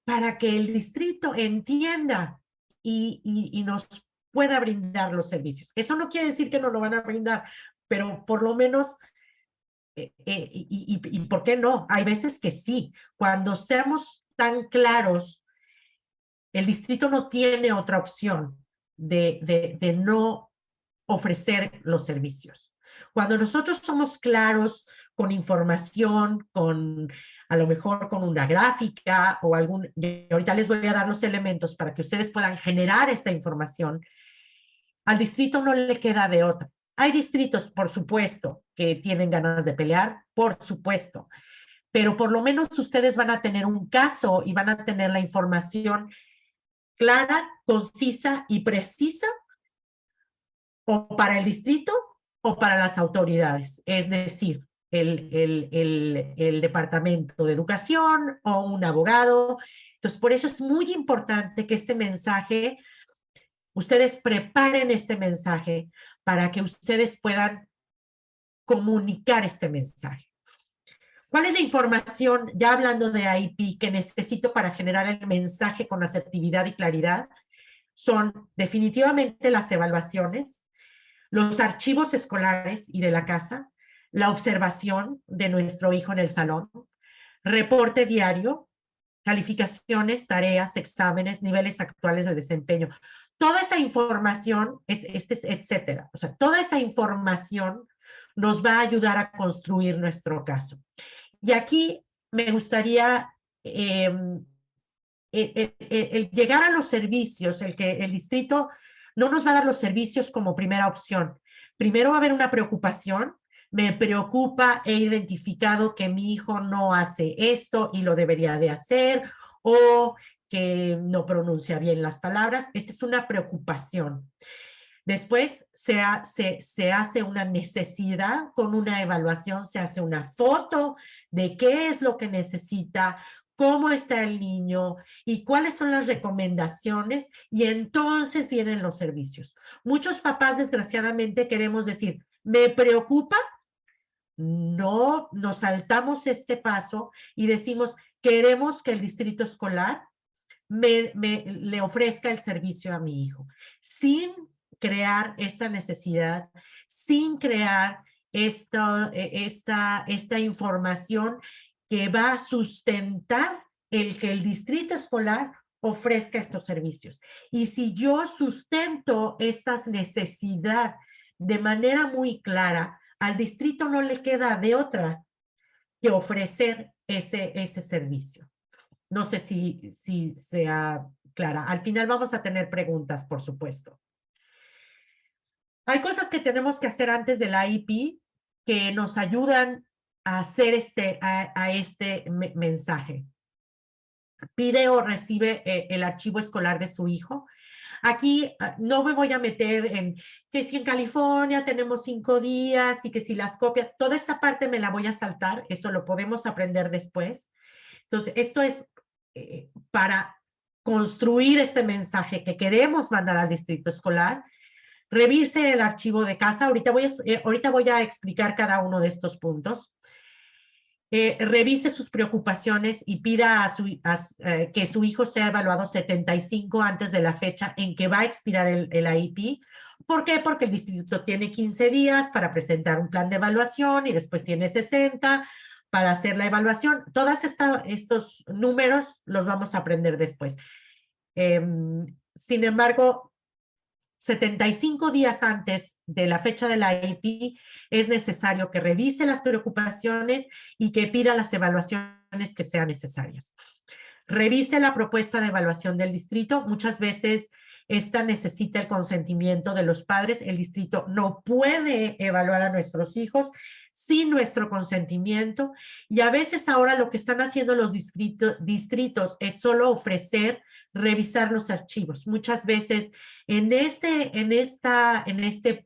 para que el distrito entienda y nos pueda brindar los servicios. Eso no quiere decir que no lo van a brindar, pero por lo menos, y ¿por qué no? Hay veces que sí. Cuando seamos tan claros, el distrito no tiene otra opción de no ofrecer los servicios. Cuando nosotros somos claros con información, a lo mejor con una gráfica o algún, y ahorita les voy a dar los elementos para que ustedes puedan generar esta información, al distrito no le queda de otra. Hay distritos, por supuesto, que tienen ganas de pelear, por supuesto, pero por lo menos ustedes van a tener un caso y van a tener la información clara, concisa y precisa o para el distrito o para las autoridades, es decir, el Departamento de Educación o un abogado. Entonces, por eso es muy importante que este mensaje, ustedes preparen este mensaje para que ustedes puedan comunicar este mensaje. ¿Cuál es la información, ya hablando de IP, que necesito para generar el mensaje con asertividad y claridad? Son definitivamente las evaluaciones, los archivos escolares y de la casa, la observación de nuestro hijo en el salón, reporte diario, calificaciones, tareas, exámenes, niveles actuales de desempeño. Toda esa información, etcétera. O sea, toda esa información nos va a ayudar a construir nuestro caso. Y aquí me gustaría el llegar a los servicios, el que el distrito no nos va a dar los servicios como primera opción. Primero va a haber una preocupación. Me preocupa, he identificado que mi hijo no hace esto y lo debería de hacer, o que no pronuncia bien las palabras. Esta es una preocupación. Después se hace una necesidad con una evaluación, se hace una foto de qué es lo que necesita, cómo está el niño y cuáles son las recomendaciones, y entonces vienen los servicios. Muchos papás, desgraciadamente, queremos decir, me preocupa, no, nos saltamos este paso y decimos, queremos que el distrito escolar le ofrezca el servicio a mi hijo, sin crear esta necesidad, sin crear esta información que va a sustentar el que el distrito escolar ofrezca estos servicios. Y si yo sustento esta necesidad de manera muy clara, al distrito no le queda de otra que ofrecer ese servicio. No sé si sea clara. Al final vamos a tener preguntas, por supuesto. Hay cosas que tenemos que hacer antes del IEP que nos ayudan a hacer este mensaje. Pide o recibe el archivo escolar de su hijo. Aquí no me voy a meter en que si en California tenemos 5 días y que si las copias, toda esta parte me la voy a saltar, eso lo podemos aprender después. Entonces, esto es para construir este mensaje que queremos mandar al distrito escolar. Revise el archivo de casa. Ahorita voy a explicar cada uno de estos puntos. Revise sus preocupaciones y pida que su hijo sea evaluado 75 antes de la fecha en que va a expirar el IEP. ¿Por qué? Porque el distrito tiene 15 días para presentar un plan de evaluación y después tiene 60 para hacer la evaluación. Todos estos números los vamos a aprender después. Sin embargo, 75 días antes de la fecha de la IEP es necesario que revise las preocupaciones y que pida las evaluaciones que sean necesarias. Revise la propuesta de evaluación del distrito. Muchas veces esta necesita el consentimiento de los padres. El distrito no puede evaluar a nuestros hijos sin nuestro consentimiento, y a veces ahora lo que están haciendo los distritos es solo ofrecer revisar los archivos. Muchas veces en este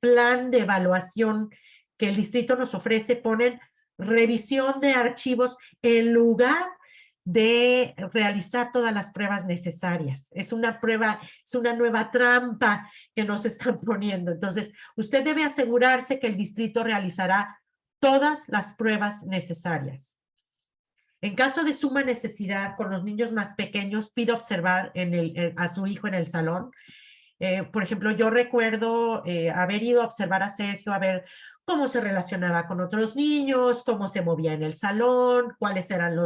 plan de evaluación que el distrito nos ofrece ponen revisión de archivos en lugar de realizar todas las pruebas necesarias. Es una nueva trampa que nos están poniendo. Entonces, usted debe asegurarse que el distrito realizará todas las pruebas necesarias. En caso de suma necesidad, con los niños más pequeños, pido observar a su hijo en el salón. Por ejemplo, yo recuerdo haber ido a observar a Sergio, a ver cómo se relacionaba con otros niños, cómo se movía en el salón, cuáles eran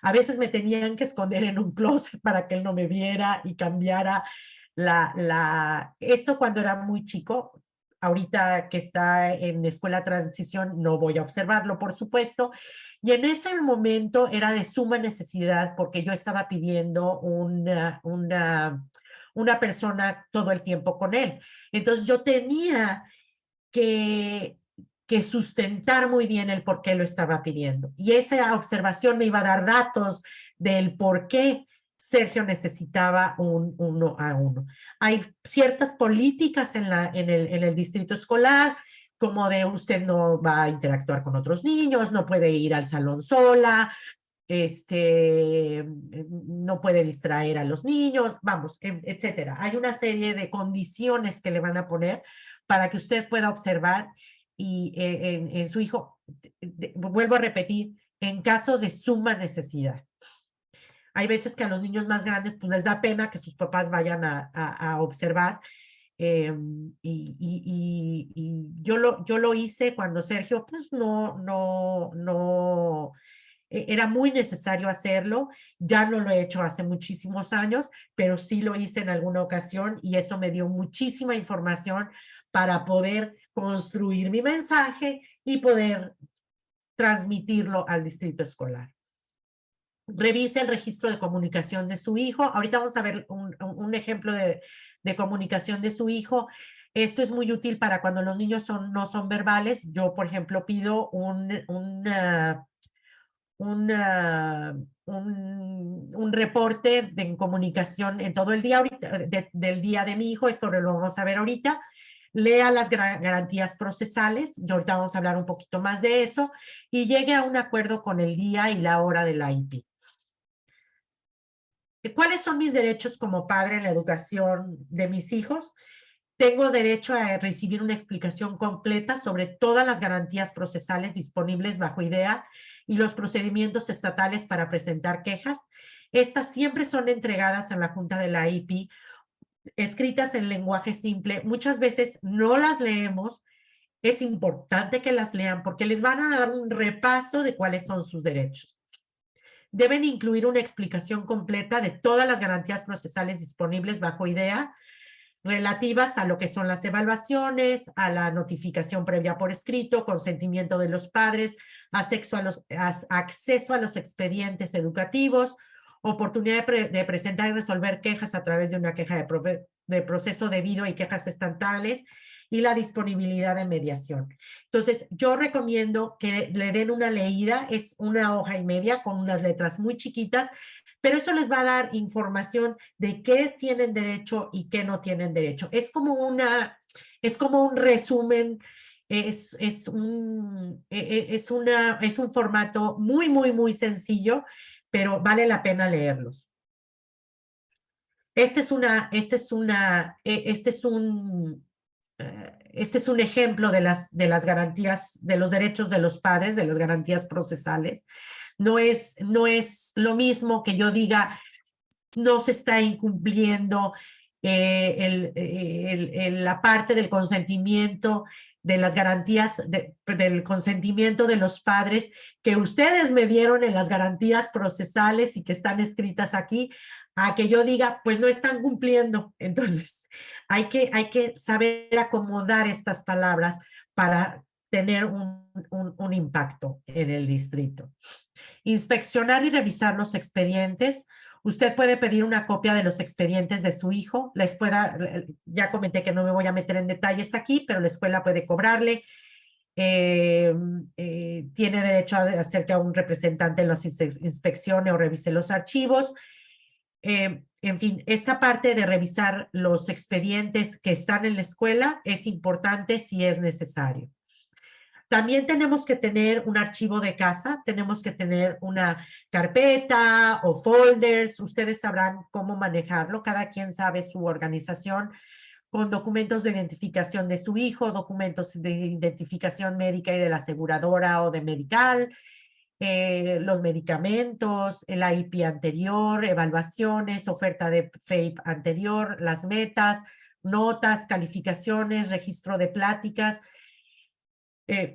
A veces me tenían que esconder en un closet para que él no me viera y cambiara esto cuando era muy chico. Ahorita que está en escuela de transición no voy a observarlo, por supuesto. Y en ese momento era de suma necesidad porque yo estaba pidiendo una persona todo el tiempo con él. Entonces yo tenía que sustentar muy bien el por qué lo estaba pidiendo. Y esa observación me iba a dar datos del por qué Sergio necesitaba un 1-1. Hay ciertas políticas en el distrito escolar, como de usted no va a interactuar con otros niños, no puede ir al salón sola, no puede distraer a los niños, vamos, etcétera. Hay una serie de condiciones que le van a poner para que usted pueda observar y en su hijo, vuelvo a repetir, en caso de suma necesidad. Hay veces que a los niños más grandes pues les da pena que sus papás vayan a observar. Y yo lo hice cuando Sergio pues era muy necesario hacerlo. Ya no lo he hecho hace muchísimos años, pero sí lo hice en alguna ocasión y eso me dio muchísima información para poder construir mi mensaje y poder transmitirlo al distrito escolar. Revise el registro de comunicación de su hijo. Ahorita vamos a ver un ejemplo de comunicación de su hijo. Esto es muy útil para cuando los niños no son verbales. Yo, por ejemplo, pido un reporte de comunicación en todo el día ahorita, del día de mi hijo. Esto lo vamos a ver ahorita. Lea las garantías procesales, y ahorita vamos a hablar un poquito más de eso, y llegue a un acuerdo con el día y la hora de la IP. ¿Cuáles son mis derechos como padre en la educación de mis hijos? Tengo derecho a recibir una explicación completa sobre todas las garantías procesales disponibles bajo IDEA y los procedimientos estatales para presentar quejas. Estas siempre son entregadas a la Junta de la IP, escritas en lenguaje simple. Muchas veces no las leemos. Es importante que las lean porque les van a dar un repaso de cuáles son sus derechos. Deben incluir una explicación completa de todas las garantías procesales disponibles bajo IDEA, relativas a lo que son las evaluaciones, a la notificación previa por escrito, consentimiento de los padres, acceso a los expedientes educativos, oportunidad de presentar y resolver quejas a través de una queja de proceso debido y quejas estatales, y la disponibilidad de mediación. Entonces, yo recomiendo que le den una leída. Es una hoja y media con unas letras muy chiquitas, pero eso les va a dar información de qué tienen derecho y qué no tienen derecho. Es como un resumen, es un formato muy, muy, muy sencillo, pero vale la pena leerlos. Este es un ejemplo de las garantías, de los derechos de los padres, de las garantías procesales. No es lo mismo que yo diga no se está incumpliendo la parte del consentimiento, de las garantías del consentimiento de los padres que ustedes me dieron en las garantías procesales y que están escritas aquí, a que yo diga, pues no están cumpliendo. Entonces, hay que saber acomodar estas palabras para tener un impacto en el distrito. Inspeccionar y revisar los expedientes. Usted puede pedir una copia de los expedientes de su hijo. La escuela, ya comenté que no me voy a meter en detalles aquí, pero la escuela puede cobrarle. Tiene derecho a hacer que a un representante los inspeccione o revise los archivos. En fin, esta parte de revisar los expedientes que están en la escuela es importante si es necesario. También tenemos que tener un archivo de casa, tenemos que tener una carpeta o folders, ustedes sabrán cómo manejarlo, cada quien sabe su organización, con documentos de identificación de su hijo, documentos de identificación médica y de la aseguradora o de medical, los medicamentos, el IP anterior, evaluaciones, oferta de FAPE anterior, las metas, notas, calificaciones, registro de pláticas.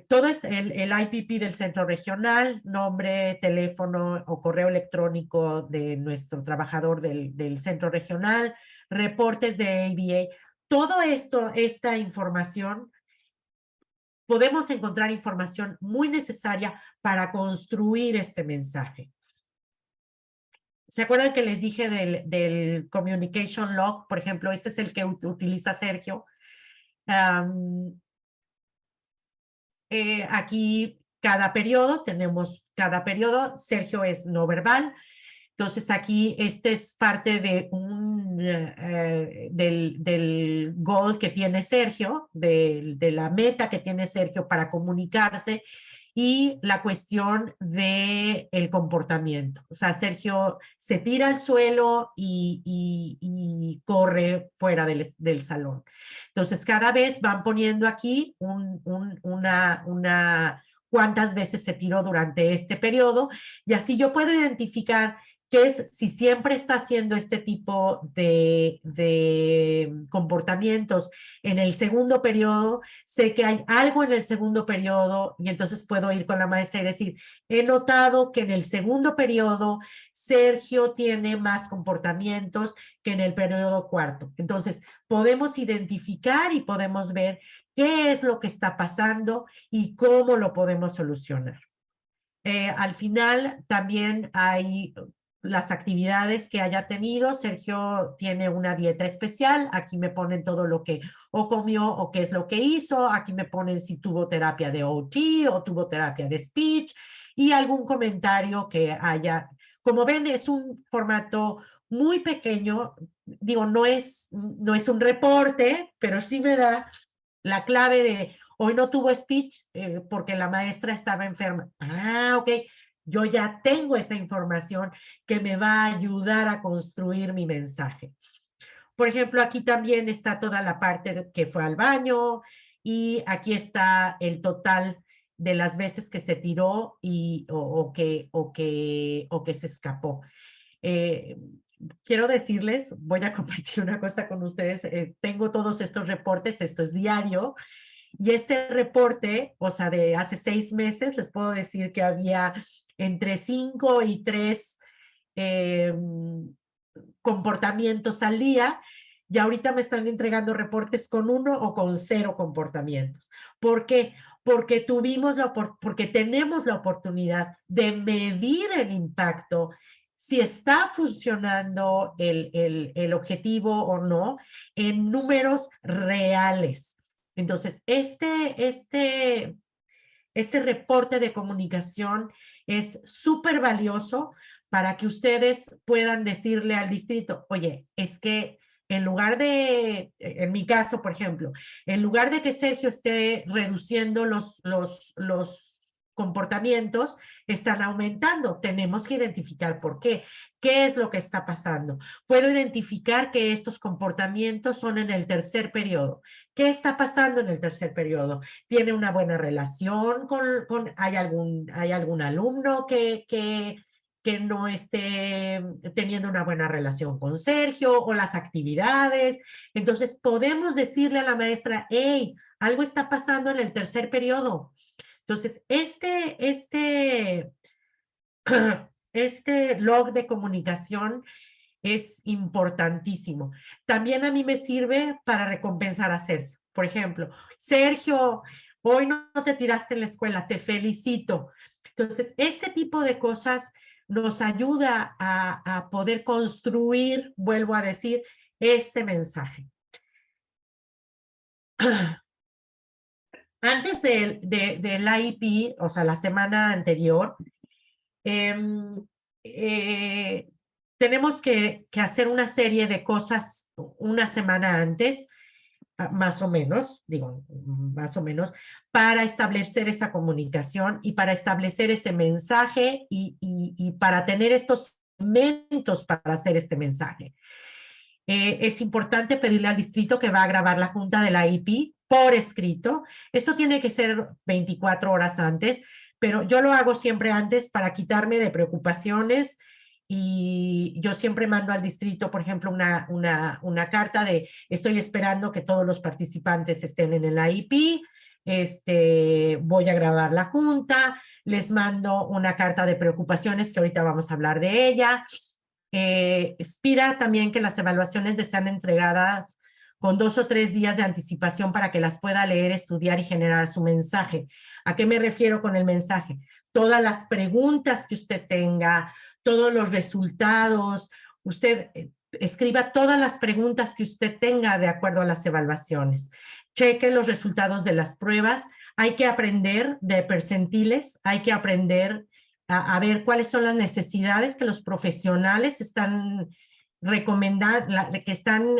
Todo es el IPP del centro regional, nombre, teléfono o correo electrónico de nuestro trabajador del centro regional, reportes de ABA. Todo esto, esta información, podemos encontrar información muy necesaria para construir este mensaje. ¿Se acuerdan que les dije del Communication Log? Por ejemplo, este es el que utiliza Sergio. Aquí tenemos cada periodo, Sergio es no verbal, entonces aquí este es parte de del goal que tiene Sergio, de la meta que tiene Sergio para comunicarse y la cuestión del comportamiento. O sea, Sergio se tira al suelo y corre fuera del salón. Entonces, cada vez van poniendo aquí cuántas veces se tiró durante este periodo y así yo puedo identificar que es si siempre está haciendo este tipo de comportamientos en el segundo periodo, sé que hay algo en el segundo periodo y entonces puedo ir con la maestra y decir, he notado que en el segundo periodo Sergio tiene más comportamientos que en el periodo cuarto. Entonces, podemos identificar y podemos ver qué es lo que está pasando y cómo lo podemos solucionar. Al final también hay las actividades que haya tenido. Sergio tiene una dieta especial. Aquí me ponen todo lo que o comió o qué es lo que hizo. Aquí me ponen si tuvo terapia de OT o tuvo terapia de speech y algún comentario que haya. Como ven, es un formato muy pequeño. Digo, no es un reporte, pero sí me da la clave de hoy no tuvo speech porque la maestra estaba enferma. Ah, ok. Yo ya tengo esa información que me va a ayudar a construir mi mensaje. Por ejemplo, aquí también está toda la parte que fue al baño y aquí está el total de las veces que se tiró o que se escapó. Quiero decirles, voy a compartir una cosa con ustedes. Tengo todos estos reportes, esto es diario. Y este reporte, o sea, de hace 6 meses, les puedo decir que había entre 5 y 3 comportamientos al día, y ahorita me están entregando reportes con 1 o con 0 comportamientos. ¿Por qué? Porque porque tenemos la oportunidad de medir el impacto, si está funcionando el objetivo o no, en números reales. Entonces, este reporte de comunicación es súper valioso para que ustedes puedan decirle al distrito, oye, es que en lugar de, en mi caso, por ejemplo, en lugar de que Sergio esté reduciendo los comportamientos, están aumentando. Tenemos que identificar por qué. ¿Qué es lo que está pasando? Puedo identificar que estos comportamientos son en el tercer periodo. ¿Qué está pasando en el tercer periodo? ¿Tiene una buena relación hay algún alumno que no esté teniendo una buena relación con Sergio o las actividades? Entonces, podemos decirle a la maestra, hey, algo está pasando en el tercer periodo. Entonces, este log de comunicación es importantísimo. También a mí me sirve para recompensar a Sergio. Por ejemplo, Sergio, hoy no te tiraste en la escuela, te felicito. Entonces, este tipo de cosas nos ayuda a poder construir, vuelvo a decir, este mensaje. Antes del IEP, o sea, la semana anterior, tenemos que hacer una serie de cosas una semana antes, más o menos, digo, más o menos, para establecer esa comunicación y para establecer ese mensaje y para tener estos elementos para hacer este mensaje. Es importante pedirle al distrito que va a grabar la junta de la IP por escrito. Esto tiene que ser 24 horas antes, pero yo lo hago siempre antes para quitarme de preocupaciones y yo siempre mando al distrito, por ejemplo, una carta de estoy esperando que todos los participantes estén en el IP, voy a grabar la junta, les mando una carta de preocupaciones que ahorita vamos a hablar de ella. Expira también que las evaluaciones sean entregadas con 2 o 3 días de anticipación para que las pueda leer, estudiar y generar su mensaje. ¿A qué me refiero con el mensaje? Todas las preguntas que usted tenga, todos los resultados, usted escriba todas las preguntas que usted tenga de acuerdo a las evaluaciones. Cheque los resultados de las pruebas. Hay que aprender de percentiles, hay que aprender a ver cuáles son las necesidades que los profesionales están recomendando, que están,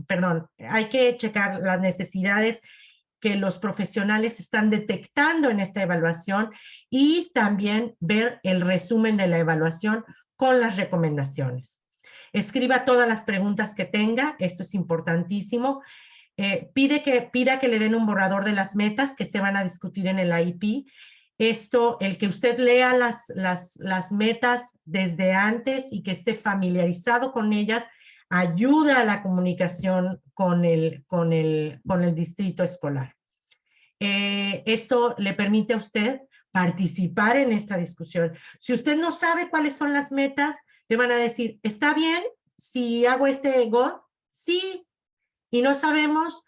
perdón, hay que checar las necesidades que los profesionales están detectando en esta evaluación y también ver el resumen de la evaluación con las recomendaciones. Escriba todas las preguntas que tenga, esto es importantísimo. Pida que le den un borrador de las metas que se van a discutir en el IEP. Esto, el que usted lea las metas desde antes y que esté familiarizado con ellas, ayuda a la comunicación con el distrito escolar. Esto le permite a usted participar en esta discusión. Si usted no sabe cuáles son las metas, le van a decir, ¿está bien si hago este go? Sí. Y no sabemos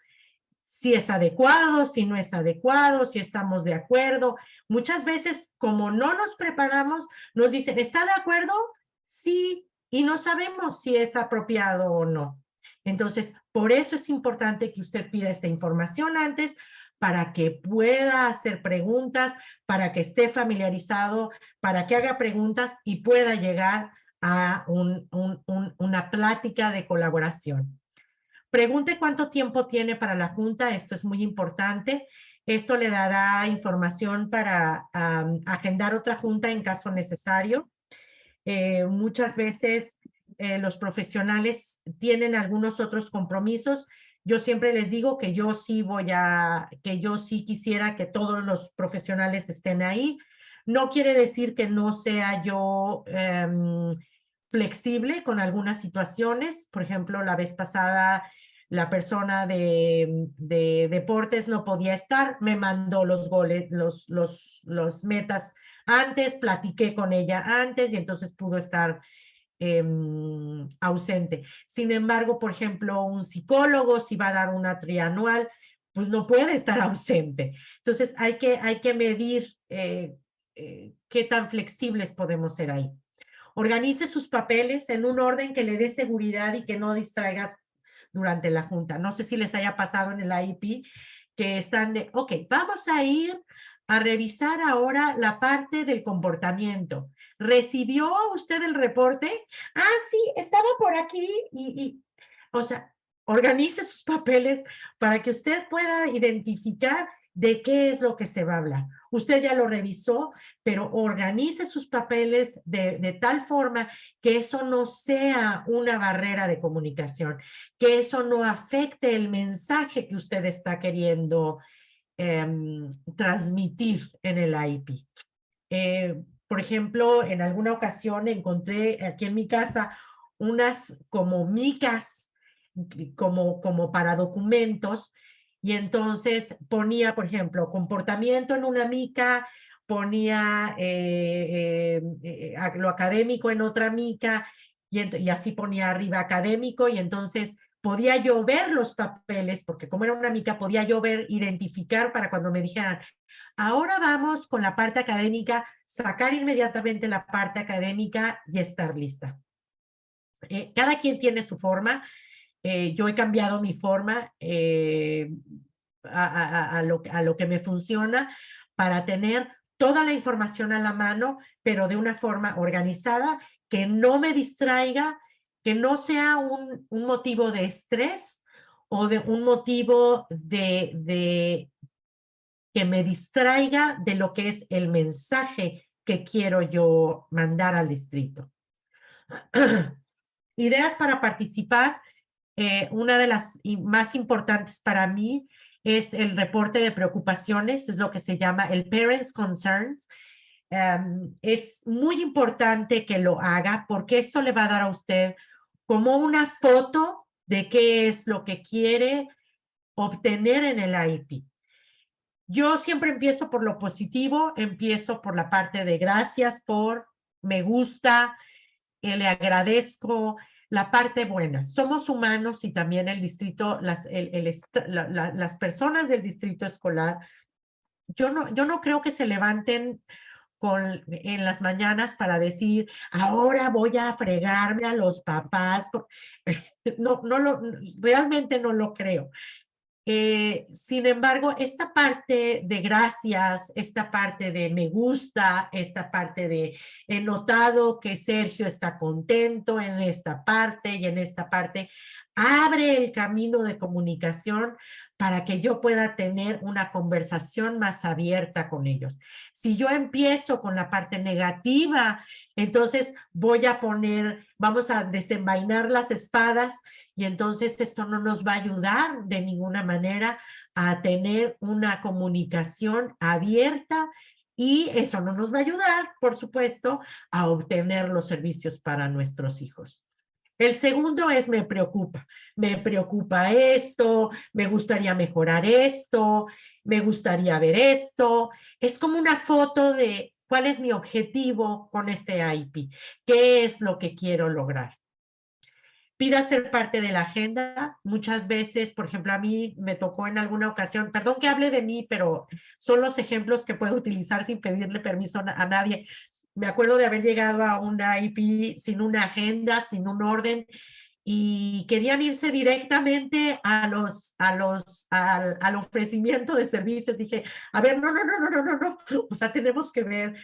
si es adecuado, si no es adecuado, si estamos de acuerdo. Muchas veces, como no nos preparamos, nos dicen, ¿está de acuerdo? Sí, y no sabemos si es apropiado o no. Entonces, por eso es importante que usted pida esta información antes para que pueda hacer preguntas, para que esté familiarizado, para que haga preguntas y pueda llegar a una plática de colaboración. Pregunte cuánto tiempo tiene para la junta, esto es muy importante. Esto le dará información para agendar otra junta en caso necesario. Muchas veces los profesionales tienen algunos otros compromisos. Yo siempre les digo que yo sí quisiera que todos los profesionales estén ahí. No quiere decir que no sea yo flexible con algunas situaciones. Por ejemplo, la vez pasada la persona de deportes no podía estar, me mandó los goles, los metas antes, platiqué con ella antes y entonces pudo estar ausente. Sin embargo, por ejemplo, un psicólogo, si va a dar una trianual, pues no puede estar ausente. Entonces hay que medir qué tan flexibles podemos ser ahí. Organice sus papeles en un orden que le dé seguridad y que no distraiga durante la junta. No sé si les haya pasado en el IEP que están de, ok, vamos a ir a revisar ahora la parte del comportamiento. ¿Recibió usted el reporte? Ah, sí, estaba por aquí o sea, organice sus papeles para que usted pueda identificar de qué es lo que se va a hablar. Usted ya lo revisó, pero organice sus papeles de tal forma que eso no sea una barrera de comunicación, que eso no afecte el mensaje que usted está queriendo transmitir en el IEP. Por ejemplo, en alguna ocasión encontré aquí en mi casa unas como micas, como para documentos, y entonces ponía, por ejemplo, comportamiento en una mica, ponía lo académico en otra mica, y así ponía arriba académico, y entonces podía yo ver los papeles, porque como era una mica, podía yo ver, identificar para cuando me dijeran, ahora vamos con la parte académica, sacar inmediatamente la parte académica y estar lista. Cada quien tiene su forma. Yo he cambiado mi forma a lo que me funciona para tener toda la información a la mano, pero de una forma organizada, que no me distraiga, que no sea un motivo de estrés o de un motivo de que me distraiga de lo que es el mensaje que quiero yo mandar al distrito. Ideas para participar. Una de las más importantes para mí es el reporte de preocupaciones, es lo que se llama el Parents Concerns. Es muy importante que lo haga porque esto le va a dar a usted como una foto de qué es lo que quiere obtener en el IEP. Yo siempre empiezo por lo positivo, empiezo por la parte de gracias por, me gusta, le agradezco, la parte buena. Somos humanos y también el distrito, las personas del distrito escolar, yo no creo que se levanten en las mañanas para decir, ahora voy a fregarme a los papás. Realmente no lo creo. Sin embargo, esta parte de gracias, esta parte de me gusta, esta parte de he notado que Sergio está contento en esta parte y en esta parte, abre el camino de comunicación para que yo pueda tener una conversación más abierta con ellos. Si yo empiezo con la parte negativa, entonces vamos a desenvainar las espadas y entonces esto no nos va a ayudar de ninguna manera a tener una comunicación abierta y eso no nos va a ayudar, por supuesto, a obtener los servicios para nuestros hijos. El segundo es me preocupa esto, me gustaría mejorar esto, me gustaría ver esto. Es como una foto de cuál es mi objetivo con este IEP, qué es lo que quiero lograr. Pida ser parte de la agenda. Muchas veces, por ejemplo, a mí me tocó en alguna ocasión, perdón que hable de mí, pero son los ejemplos que puedo utilizar sin pedirle permiso a nadie. Me acuerdo de haber llegado a una IEP sin una agenda, sin un orden, y querían irse directamente al ofrecimiento de servicios. Dije, a ver, no. O sea, tenemos que ver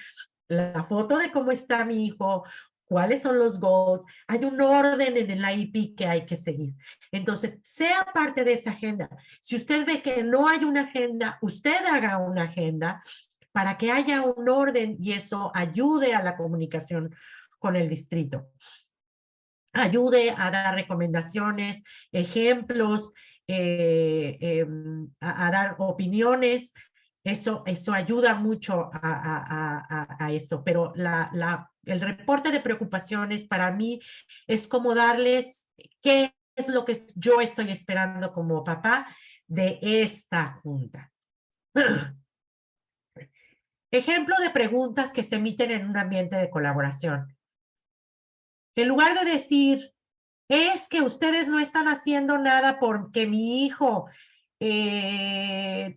la foto de cómo está mi hijo, cuáles son los goals, hay un orden en el IEP que hay que seguir. Entonces, sea parte de esa agenda. Si usted ve que no hay una agenda, usted haga una agenda para que haya un orden y eso ayude a la comunicación con el distrito. Ayude a dar recomendaciones, ejemplos, a dar opiniones. Eso ayuda mucho a esto, pero el reporte de preocupaciones para mí es como darles qué es lo que yo estoy esperando como papá de esta junta. Ejemplo de preguntas que se emiten en un ambiente de colaboración. En lugar de decir, es que ustedes no están haciendo nada porque mi hijo tenga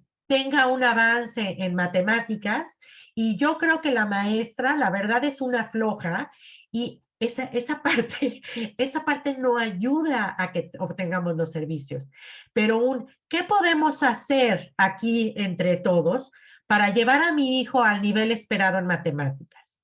un avance en matemáticas y yo creo que la maestra, la verdad, es una floja y esa parte no ayuda a que obtengamos los servicios. Pero ¿qué podemos hacer aquí entre todos para llevar a mi hijo al nivel esperado en matemáticas?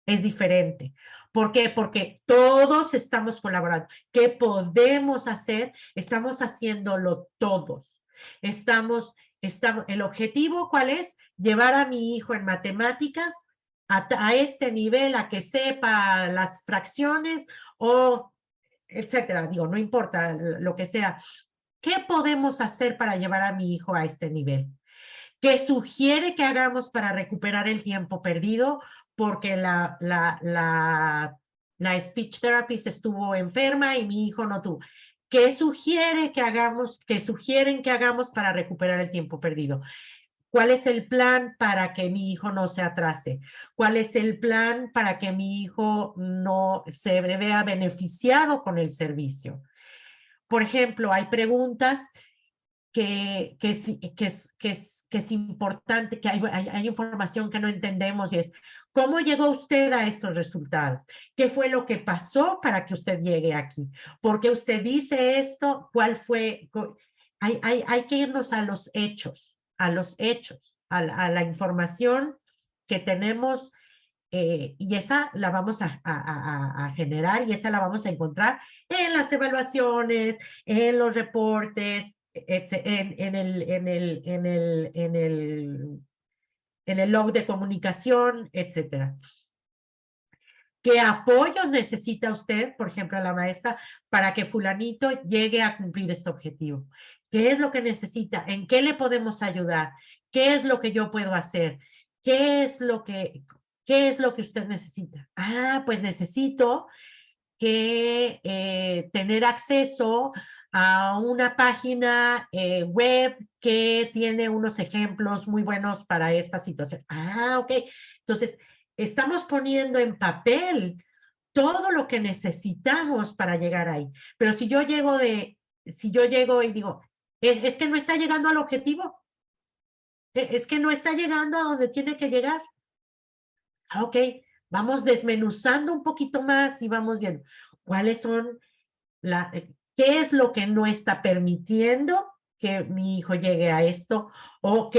Es diferente. ¿Por qué? Porque todos estamos colaborando. ¿Qué podemos hacer? Estamos haciéndolo todos. El objetivo, ¿cuál es? Llevar a mi hijo en matemáticas a este nivel, a que sepa las fracciones o etcétera. Digo, no importa lo que sea. ¿Qué podemos hacer para llevar a mi hijo a este nivel? ¿Qué sugiere que hagamos para recuperar el tiempo perdido? Porque la speech therapist estuvo enferma y mi hijo no tuvo. ¿Qué sugieren que hagamos para recuperar el tiempo perdido? ¿Cuál es el plan para que mi hijo no se atrase? ¿Cuál es el plan para que mi hijo no se vea beneficiado con el servicio? por ejemplo, hay preguntas que es importante, que hay información que no entendemos y es, ¿cómo llegó usted a estos resultados? ¿Qué fue lo que pasó para que usted llegue aquí? ¿Por qué usted dice esto? ¿Cuál fue? Hay que irnos a los hechos, a la información que tenemos y esa la vamos a generar y esa la vamos a encontrar en las evaluaciones, en los reportes, en el log de comunicación, etcétera. ¿Qué apoyos necesita usted, por ejemplo, a la maestra, para que fulanito llegue a cumplir este objetivo? ¿Qué es lo que necesita? ¿En qué le podemos ayudar? ¿Qué es lo que yo puedo hacer? ¿Qué es lo que usted necesita? Ah, pues necesito que tener acceso a una página web que tiene unos ejemplos muy buenos para esta situación. Ah, ok. Entonces, estamos poniendo en papel todo lo que necesitamos para llegar ahí. Pero si yo llego y digo, es que no está llegando al objetivo, es que no está llegando a donde tiene que llegar. Ah, ok, vamos desmenuzando un poquito más y vamos viendo cuáles son qué es lo que no está permitiendo que mi hijo llegue a esto o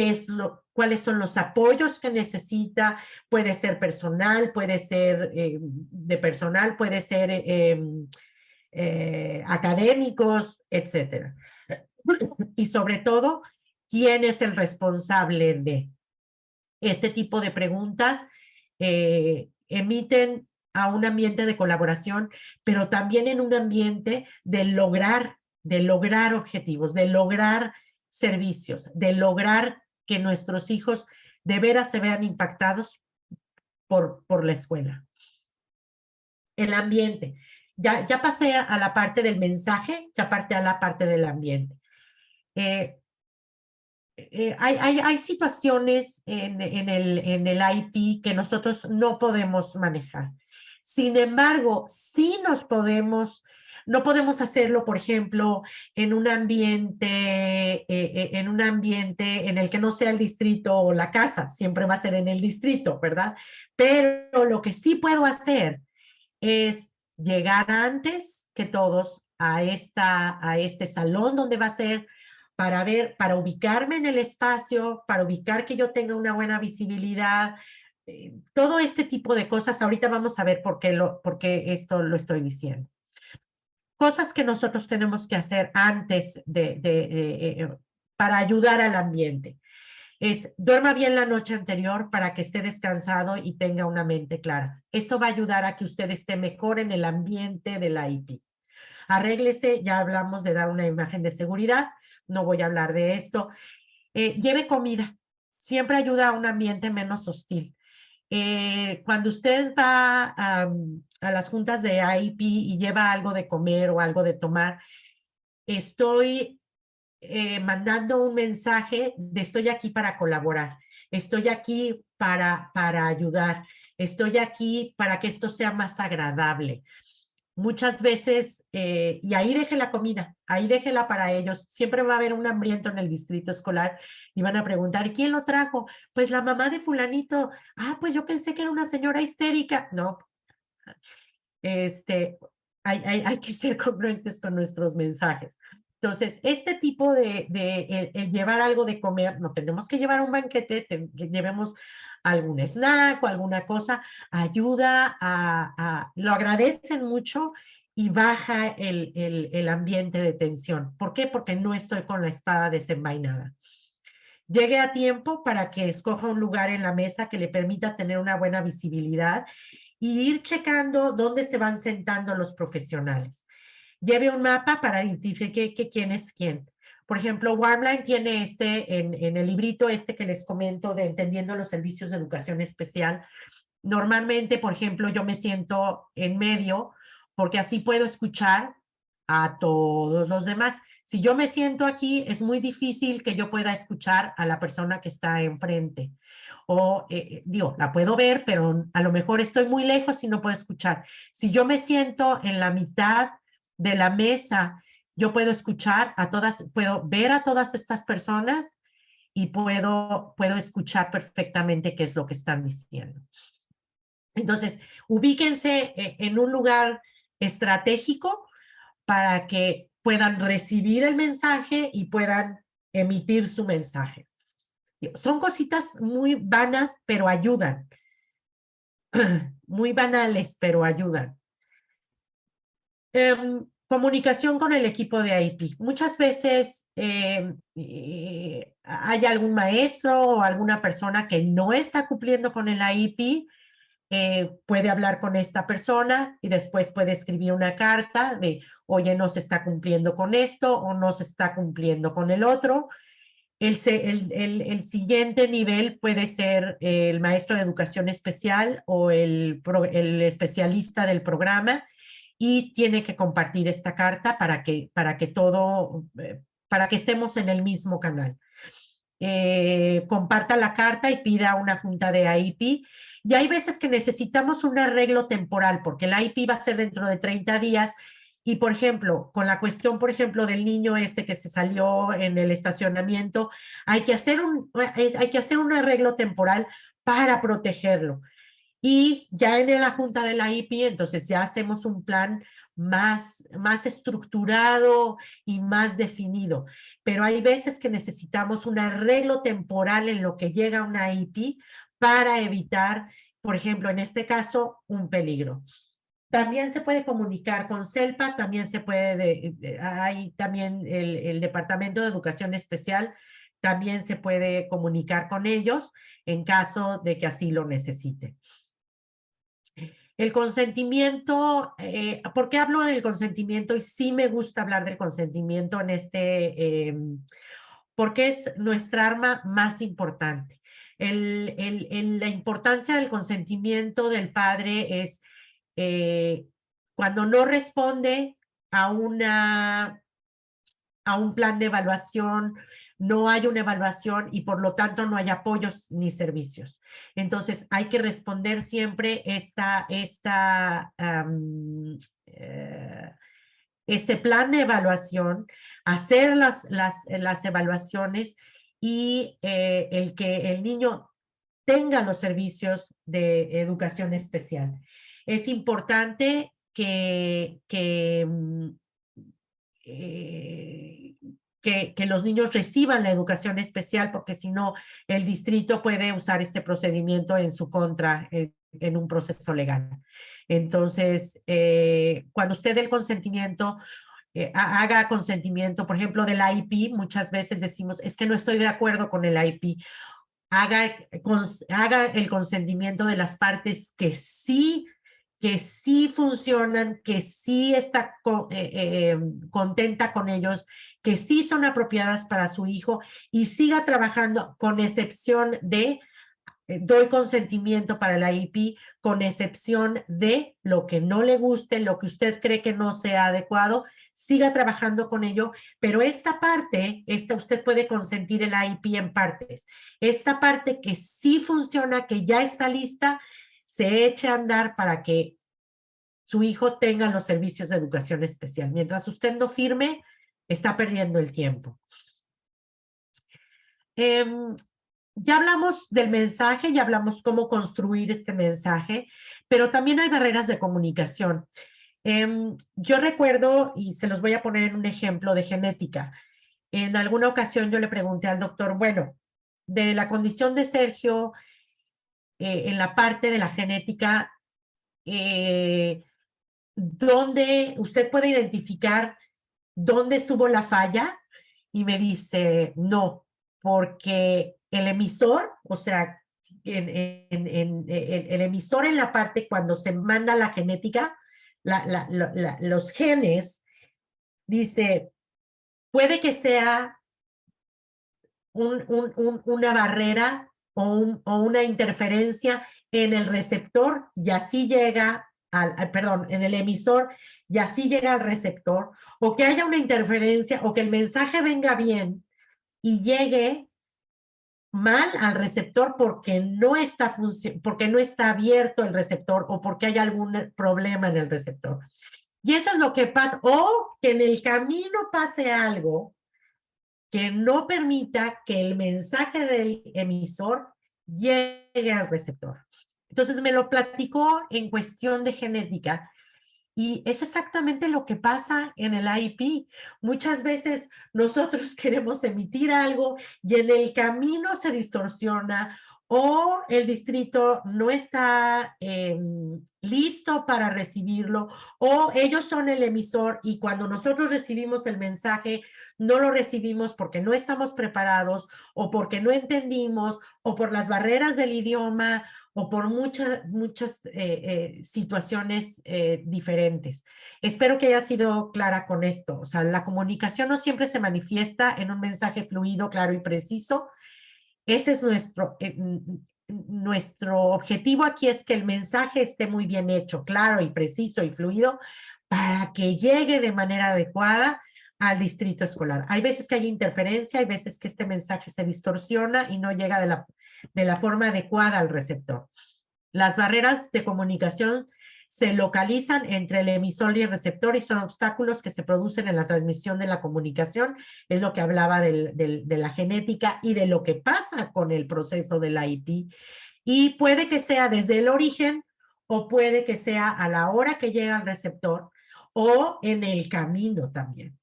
cuáles son los apoyos que necesita. Puede ser personal, puede ser de personal, puede ser académicos, etcétera. Y sobre todo, ¿quién es el responsable de este tipo de preguntas? Emiten a un ambiente de colaboración, pero también en un ambiente de lograr objetivos, de lograr servicios, de lograr que nuestros hijos de veras se vean impactados por la escuela. El ambiente. Ya pasé a la parte del mensaje, ya pasé a la parte del ambiente. Hay situaciones en el IP que nosotros no podemos manejar. Sin embargo, sí no podemos hacerlo, por ejemplo, en un ambiente en el que no sea el distrito o la casa, siempre va a ser en el distrito, ¿verdad? Pero lo que sí puedo hacer es llegar antes que todos a este salón donde va a ser, para ubicarme en el espacio, para ubicar que yo tenga una buena visibilidad, todo este tipo de cosas. Ahorita vamos a ver por qué esto lo estoy diciendo. Cosas que nosotros tenemos que hacer antes para ayudar al ambiente. Duerma bien la noche anterior para que esté descansado y tenga una mente clara. Esto va a ayudar a que usted esté mejor en el ambiente del IP. Arréglese, ya hablamos de dar una imagen de seguridad, no voy a hablar de esto. Lleve comida, siempre ayuda a un ambiente menos hostil. Cuando usted va a las juntas de IP y lleva algo de comer o algo de tomar, estoy mandando un mensaje de estoy aquí para colaborar, estoy aquí para ayudar, estoy aquí para que esto sea más agradable. Muchas veces, y ahí deje la comida, ahí déjela para ellos. Siempre va a haber un hambriento en el distrito escolar y van a preguntar, ¿quién lo trajo? Pues la mamá de fulanito. Ah, pues yo pensé que era una señora histérica. No, hay que ser congruentes con nuestros mensajes. Entonces, este tipo el llevar algo de comer, no tenemos que llevar un banquete, llevemos algún snack o alguna cosa, ayuda lo agradecen mucho y baja el ambiente de tensión. ¿Por qué? Porque no estoy con la espada desenvainada. Llegue a tiempo para que escoja un lugar en la mesa que le permita tener una buena visibilidad y ir checando dónde se van sentando los profesionales. Lleve un mapa para identificar quién es quién. Por ejemplo, Warmline tiene en el librito que les comento de Entendiendo los Servicios de Educación Especial. Normalmente, por ejemplo, yo me siento en medio porque así puedo escuchar a todos los demás. Si yo me siento aquí, es muy difícil que yo pueda escuchar a la persona que está enfrente. O, la puedo ver, pero a lo mejor estoy muy lejos y no puedo escuchar. Si yo me siento en la mitad de la mesa yo puedo escuchar a todas, puedo ver a todas estas personas y puedo escuchar perfectamente qué es lo que están diciendo. Entonces, ubíquense en un lugar estratégico para que puedan recibir el mensaje y puedan emitir su mensaje. Son cositas muy vanas, pero ayudan. Muy banales, pero ayudan. Comunicación con el equipo de IEP. Muchas veces hay algún maestro o alguna persona que no está cumpliendo con el IEP, puede hablar con esta persona y después puede escribir una carta de, oye, no se está cumpliendo con esto o no se está cumpliendo con el otro. El siguiente nivel puede ser el maestro de educación especial o el especialista del programa, y tiene que compartir esta carta para que estemos en el mismo canal. Comparta la carta y pida una junta de IEP. Y hay veces que necesitamos un arreglo temporal, porque el IEP va a ser dentro de 30 días. Y, por ejemplo, con la cuestión, por ejemplo, del niño este que se salió en el estacionamiento, hay que hacer un arreglo temporal para protegerlo. Y ya en la junta de la IEP, entonces ya hacemos un plan más estructurado y más definido. Pero hay veces que necesitamos un arreglo temporal en lo que llega a una IEP para evitar, por ejemplo, en este caso, un peligro. También se puede comunicar con CELPA, también se puede, hay también el Departamento de Educación Especial, también se puede comunicar con ellos en caso de que así lo necesite. El consentimiento, ¿por qué hablo del consentimiento? Y sí me gusta hablar del consentimiento en porque es nuestra arma más importante. La importancia del consentimiento del padre es cuando no responde a un plan de evaluación, no hay una evaluación y por lo tanto no hay apoyos ni servicios. Entonces hay que responder siempre este plan de evaluación, hacer las evaluaciones y el que el niño tenga los servicios de educación especial. Es importante que los niños reciban la educación especial, porque si no, el distrito puede usar este procedimiento en su contra en un proceso legal. Entonces, cuando usted dé el consentimiento, haga consentimiento, por ejemplo, del IEP, muchas veces decimos, es que no estoy de acuerdo con el IEP. Haga el consentimiento de las partes que sí funcionan, que sí está contenta con ellos, que sí son apropiadas para su hijo, y siga trabajando con excepción de, doy consentimiento para la IEP, con excepción de lo que no le guste, lo que usted cree que no sea adecuado, siga trabajando con ello, pero esta parte, usted puede consentir el IEP en partes. Esta parte que sí funciona, que ya está lista, se eche a andar para que su hijo tenga los servicios de educación especial. Mientras usted no firme, está perdiendo el tiempo. Ya hablamos del mensaje, ya hablamos cómo construir este mensaje, pero también hay barreras de comunicación. Yo recuerdo, y se los voy a poner en un ejemplo de genética. En alguna ocasión yo le pregunté al doctor, bueno, de la condición de Sergio, en la parte de la genética, ¿dónde usted puede identificar dónde estuvo la falla? Y me dice, no, porque el emisor, o sea, el emisor en la parte cuando se manda la genética, los genes, dice, puede que sea una barrera o una interferencia en el receptor, y así llega en el emisor, y así llega al receptor, o que haya una interferencia, o que el mensaje venga bien y llegue mal al receptor porque no está abierto el receptor, o porque hay algún problema en el receptor. Y eso es lo que pasa, o que en el camino pase algo que no permita que el mensaje del emisor llegue al receptor. Entonces me lo platicó en cuestión de genética y es exactamente lo que pasa en el IP. Muchas veces nosotros queremos emitir algo y en el camino se distorsiona o el distrito no está listo para recibirlo, o ellos son el emisor y cuando nosotros recibimos el mensaje no lo recibimos porque no estamos preparados o porque no entendimos o por las barreras del idioma o por muchas situaciones diferentes. Espero que haya sido clara con esto. O sea, la comunicación no siempre se manifiesta en un mensaje fluido, claro y preciso. Ese es nuestro objetivo aquí, es que el mensaje esté muy bien hecho, claro y preciso y fluido para que llegue de manera adecuada al distrito escolar. Hay veces que hay interferencia, hay veces que este mensaje se distorsiona y no llega de la forma adecuada al receptor. Las barreras de comunicación se localizan entre el emisor y el receptor y son obstáculos que se producen en la transmisión de la comunicación. Es lo que hablaba de la genética y de lo que pasa con el proceso de la IP. Y puede que sea desde el origen o puede que sea a la hora que llega al receptor o en el camino también.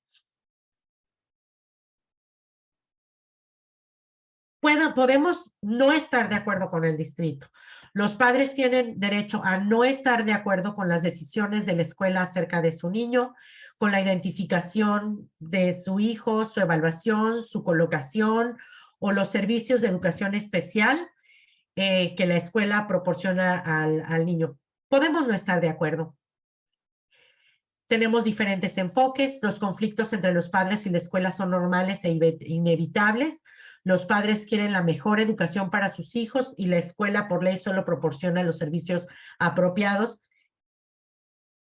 Podemos no estar de acuerdo con el distrito. Los padres tienen derecho a no estar de acuerdo con las decisiones de la escuela acerca de su niño, con la identificación de su hijo, su evaluación, su colocación o los servicios de educación especial que la escuela proporciona al niño. Podemos no estar de acuerdo. Tenemos diferentes enfoques. Los conflictos entre los padres y la escuela son normales e inevitables. Los padres quieren la mejor educación para sus hijos y la escuela por ley solo proporciona los servicios apropiados.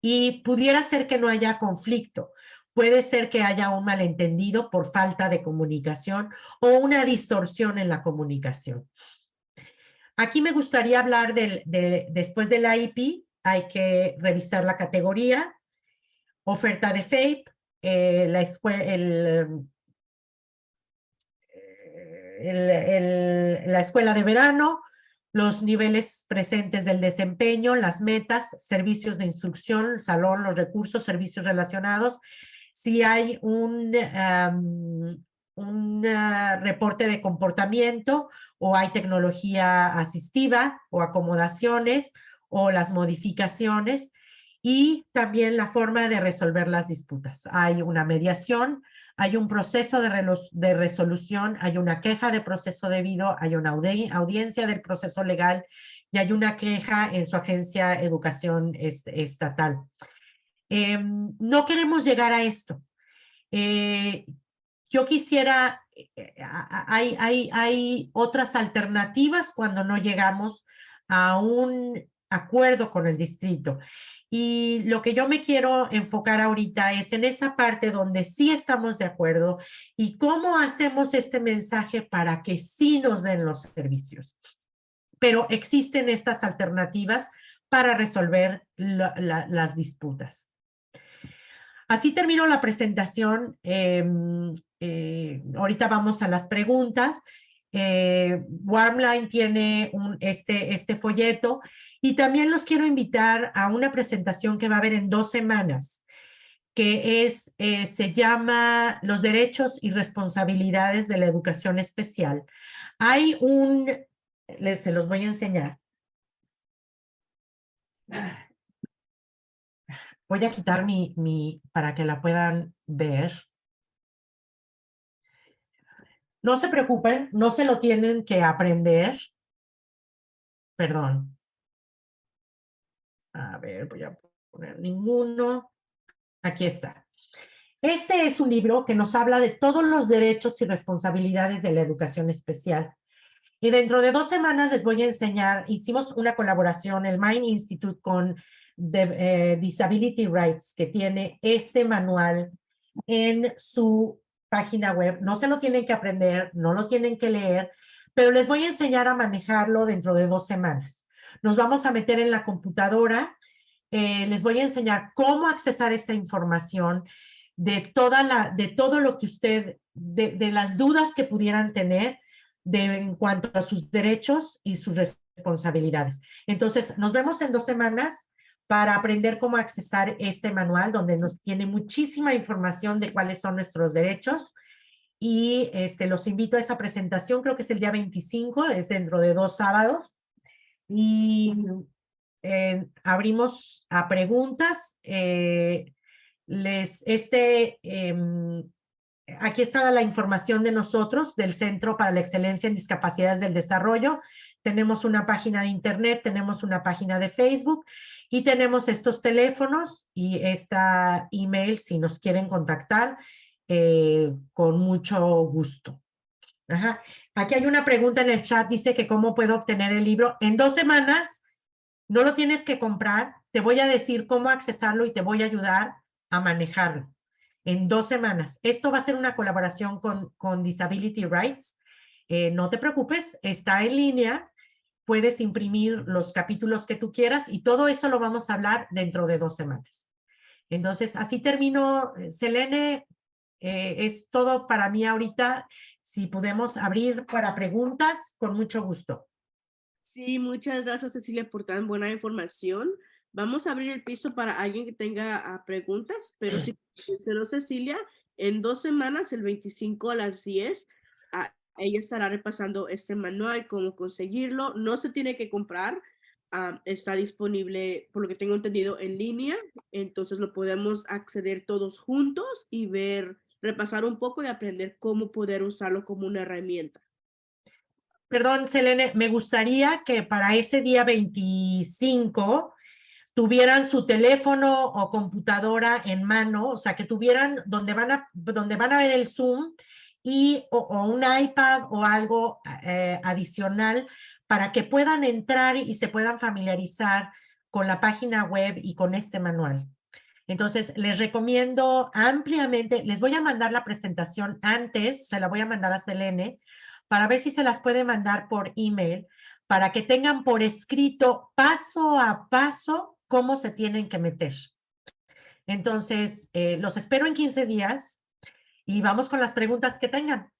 Y pudiera ser que no haya conflicto. Puede ser que haya un malentendido por falta de comunicación o una distorsión en la comunicación. Aquí me gustaría hablar después del IP, hay que revisar la categoría, oferta de FAPE, la escuela de verano, los niveles presentes del desempeño, las metas, servicios de instrucción, salón, los recursos, servicios relacionados. Si hay un reporte de comportamiento o hay tecnología asistiva o acomodaciones o las modificaciones y también la forma de resolver las disputas. Hay una mediación, hay un proceso de resolución, hay una queja de proceso debido, hay una audiencia del proceso legal y hay una queja en su agencia de educación estatal. No queremos llegar a esto. Yo quisiera, hay otras alternativas cuando no llegamos a un acuerdo con el distrito. Y lo que yo me quiero enfocar ahorita es en esa parte donde sí estamos de acuerdo y cómo hacemos este mensaje para que sí nos den los servicios. Pero existen estas alternativas para resolver las disputas. Así termino la presentación. Ahorita vamos a las preguntas. Warmline tiene este folleto y también los quiero invitar a una presentación que va a haber en 2 semanas, que se llama Los derechos y responsabilidades de la educación especial. Hay se los voy a enseñar. Voy a quitar para que la puedan ver. No se preocupen, no se lo tienen que aprender. Perdón. A ver, voy a poner ninguno. Aquí está. Este es un libro que nos habla de todos los derechos y responsabilidades de la educación especial. Y dentro de 2 semanas les voy a enseñar, hicimos una colaboración, el Mind Institute con Disability Rights, que tiene este manual en su página web. No se lo tienen que aprender, no lo tienen que leer, pero les voy a enseñar a manejarlo dentro de 2 semanas. Nos vamos a meter en la computadora les voy a enseñar cómo accesar esta información de todo lo que de las dudas que pudieran tener en cuanto a sus derechos y sus responsabilidades. Entonces, nos vemos en 2 semanas para aprender cómo accesar este manual, donde nos tiene muchísima información de cuáles son nuestros derechos. Y los invito a esa presentación, creo que es el día 25, es dentro de 2 sábados. Y abrimos a preguntas. Aquí está la información de nosotros, del Centro para la Excelencia en Discapacidades del Desarrollo. Tenemos una página de internet, tenemos una página de Facebook y tenemos estos teléfonos y esta email si nos quieren contactar con mucho gusto. Ajá. Aquí hay una pregunta en el chat, dice que cómo puedo obtener el libro. En 2 semanas no lo tienes que comprar, te voy a decir cómo accesarlo y te voy a ayudar a manejarlo. En 2 semanas. Esto va a ser una colaboración con Disability Rights. No te preocupes, está en línea. Puedes imprimir los capítulos que tú quieras y todo eso lo vamos a hablar dentro de 2 semanas. Entonces, así termino. Selene, es todo para mí ahorita. Si podemos abrir para preguntas, con mucho gusto. Sí, muchas gracias, Cecilia, por tan buena información. Vamos a abrir el piso para alguien que tenga preguntas, pero si mencionó Cecilia, en 2 semanas, el 25 a las 10, ella estará repasando este manual, cómo conseguirlo. No se tiene que comprar, está disponible, por lo que tengo entendido, en línea, entonces lo podemos acceder todos juntos y repasar un poco y aprender cómo poder usarlo como una herramienta. Perdón, Selene, me gustaría que para ese día 25 tuvieran su teléfono o computadora en mano, o sea, que tuvieran donde van a ver el Zoom o un iPad o algo adicional para que puedan entrar y se puedan familiarizar con la página web y con este manual. Entonces, les recomiendo ampliamente, les voy a mandar la presentación antes, se la voy a mandar a Selene, para ver si se las puede mandar por email, para que tengan por escrito paso a paso cómo se tienen que meter. Entonces, los espero en 15 días y vamos con las preguntas que tengan.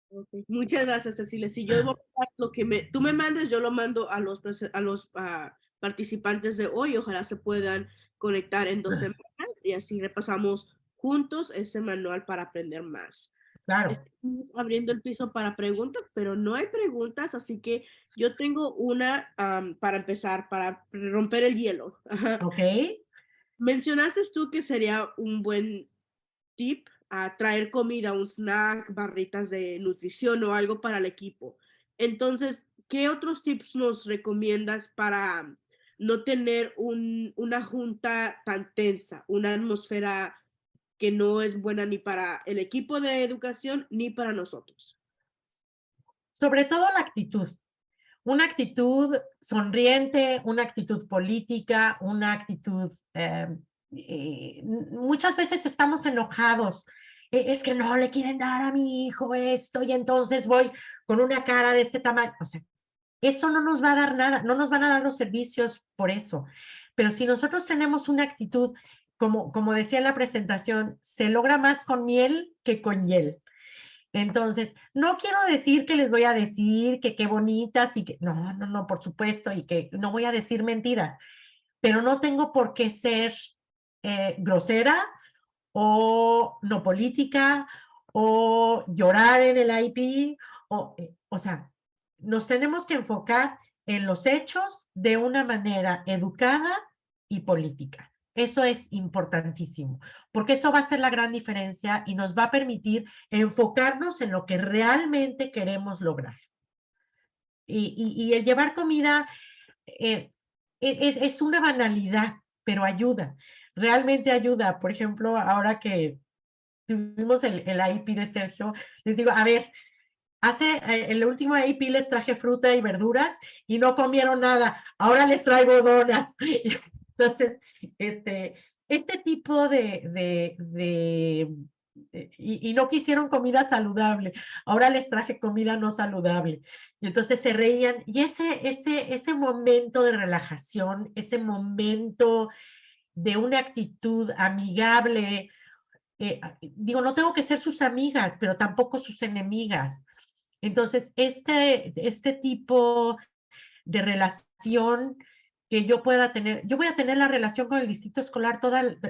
Okay. Muchas gracias, Cecilia. Si yo lo que tú me mandes, yo lo mando a los participantes de hoy. Ojalá se puedan conectar en 2 semanas y así repasamos juntos este manual para aprender más. Claro. Estamos abriendo el piso para preguntas, pero no hay preguntas, así que yo tengo una para empezar, para romper el hielo. Ok. Mencionaste tú que sería un buen tip a traer comida, un snack, barritas de nutrición o algo para el equipo. Entonces, ¿qué otros tips nos recomiendas para no tener una junta tan tensa, una atmósfera que no es buena ni para el equipo de educación ni para nosotros? Sobre todo la actitud. Una actitud sonriente, una actitud política, una actitud... muchas veces estamos enojados. Es que no le quieren dar a mi hijo esto y entonces voy con una cara de este tamaño. O sea, eso no nos va a dar nada, no nos van a dar los servicios por eso. Pero si nosotros tenemos una actitud, como decía en la presentación, se logra más con miel que con hiel. Entonces, no quiero decir que les voy a decir que qué bonitas y que, no, por supuesto, y que no voy a decir mentiras, pero no tengo por qué ser grosera o no política o llorar en el IP, o sea, nos tenemos que enfocar en los hechos de una manera educada y política. Eso es importantísimo, porque eso va a ser la gran diferencia y nos va a permitir enfocarnos en lo que realmente queremos lograr. Y el llevar comida es una banalidad, pero ayuda, realmente ayuda. Por ejemplo, ahora que tuvimos el IP de Sergio, les digo, a ver, el último IP les traje fruta y verduras y no comieron nada, ahora les traigo donas. Entonces, este tipo de y no quisieron comida saludable. Ahora les traje comida no saludable. Y entonces se reían. Y ese momento de relajación, ese momento de una actitud amigable, digo, no tengo que ser sus amigas, pero tampoco sus enemigas. Entonces, este tipo de relación que yo pueda tener, yo voy a tener la relación con el distrito escolar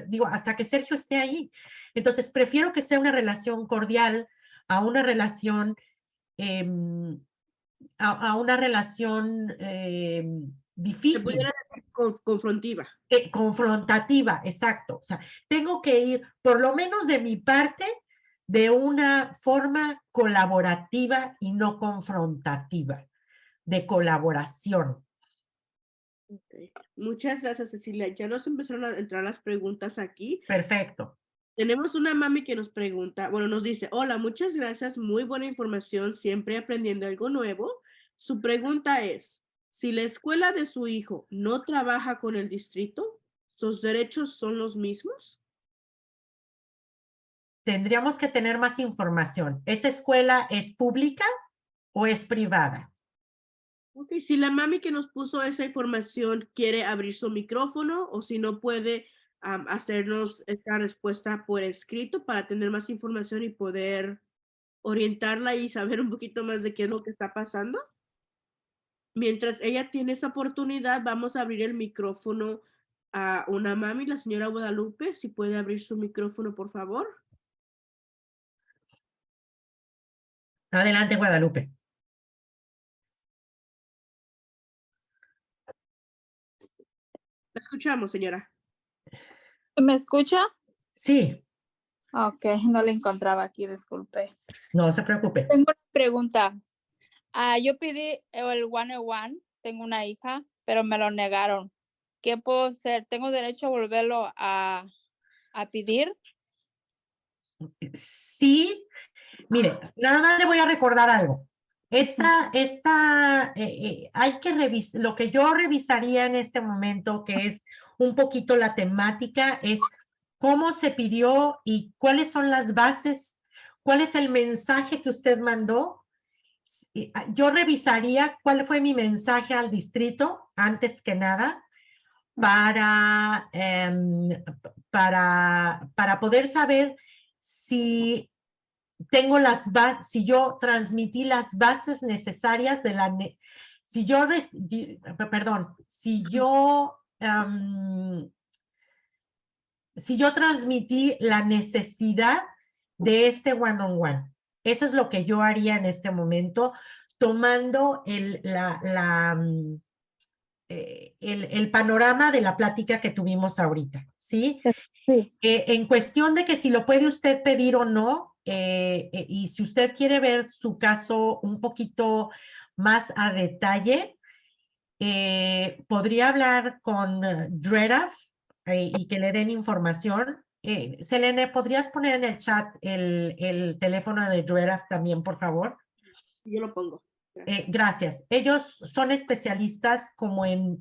digo, hasta que Sergio esté ahí. Entonces, prefiero que sea una relación cordial a una relación, eh, a una relación Se pudiera difícil. decir confrontiva. Confrontativa, exacto. O sea, tengo que ir, por lo menos de mi parte, de una forma colaborativa y no confrontativa, de colaboración. Okay. Muchas gracias, Cecilia. Ya nos empezaron a entrar las preguntas aquí. Perfecto. Tenemos una mami que nos pregunta, bueno, nos dice, hola, muchas gracias, muy buena información, siempre aprendiendo algo nuevo. Su pregunta es, si la escuela de su hijo no trabaja con el distrito, ¿sus derechos son los mismos? Tendríamos que tener más información. ¿Esa escuela es pública o es privada? Ok, si la mami que nos puso esa información quiere abrir su micrófono o si no puede hacernos esta respuesta por escrito para tener más información y poder orientarla y saber un poquito más de qué es lo que está pasando. Mientras ella tiene esa oportunidad, vamos a abrir el micrófono a una mami, la señora Guadalupe, si puede abrir su micrófono, por favor. Adelante, Guadalupe. La escuchamos, señora. ¿Me escucha? Sí, Ok, no la encontraba aquí, disculpe. no se preocupe. Tengo una pregunta. Yo pedí el 101, tengo una hija, pero me lo negaron. ¿Qué puedo hacer? ¿Tengo derecho a volverlo a pedir? Sí, mire, nada más le voy a recordar algo. Hay que revisar, lo que yo revisaría en este momento, que es un poquito la temática, es cómo se pidió y cuáles son las bases, cuál es el mensaje que usted mandó. Yo revisaría cuál fue mi mensaje al distrito, antes que nada, para, para poder saber si tengo si yo transmití las bases necesarias de si yo, perdón, si yo transmití la necesidad de este one-on-one. Eso es lo que yo haría en este momento, tomando el panorama de la plática que tuvimos ahorita, ¿sí? Sí. En cuestión de que si lo puede usted pedir o no, y si usted quiere ver su caso un poquito más a detalle, podría hablar con DREDAF y que le den información. Selene, ¿podrías poner en el chat el teléfono de DREDAF también, por favor? Yo lo pongo. Gracias. Gracias. Ellos son especialistas como en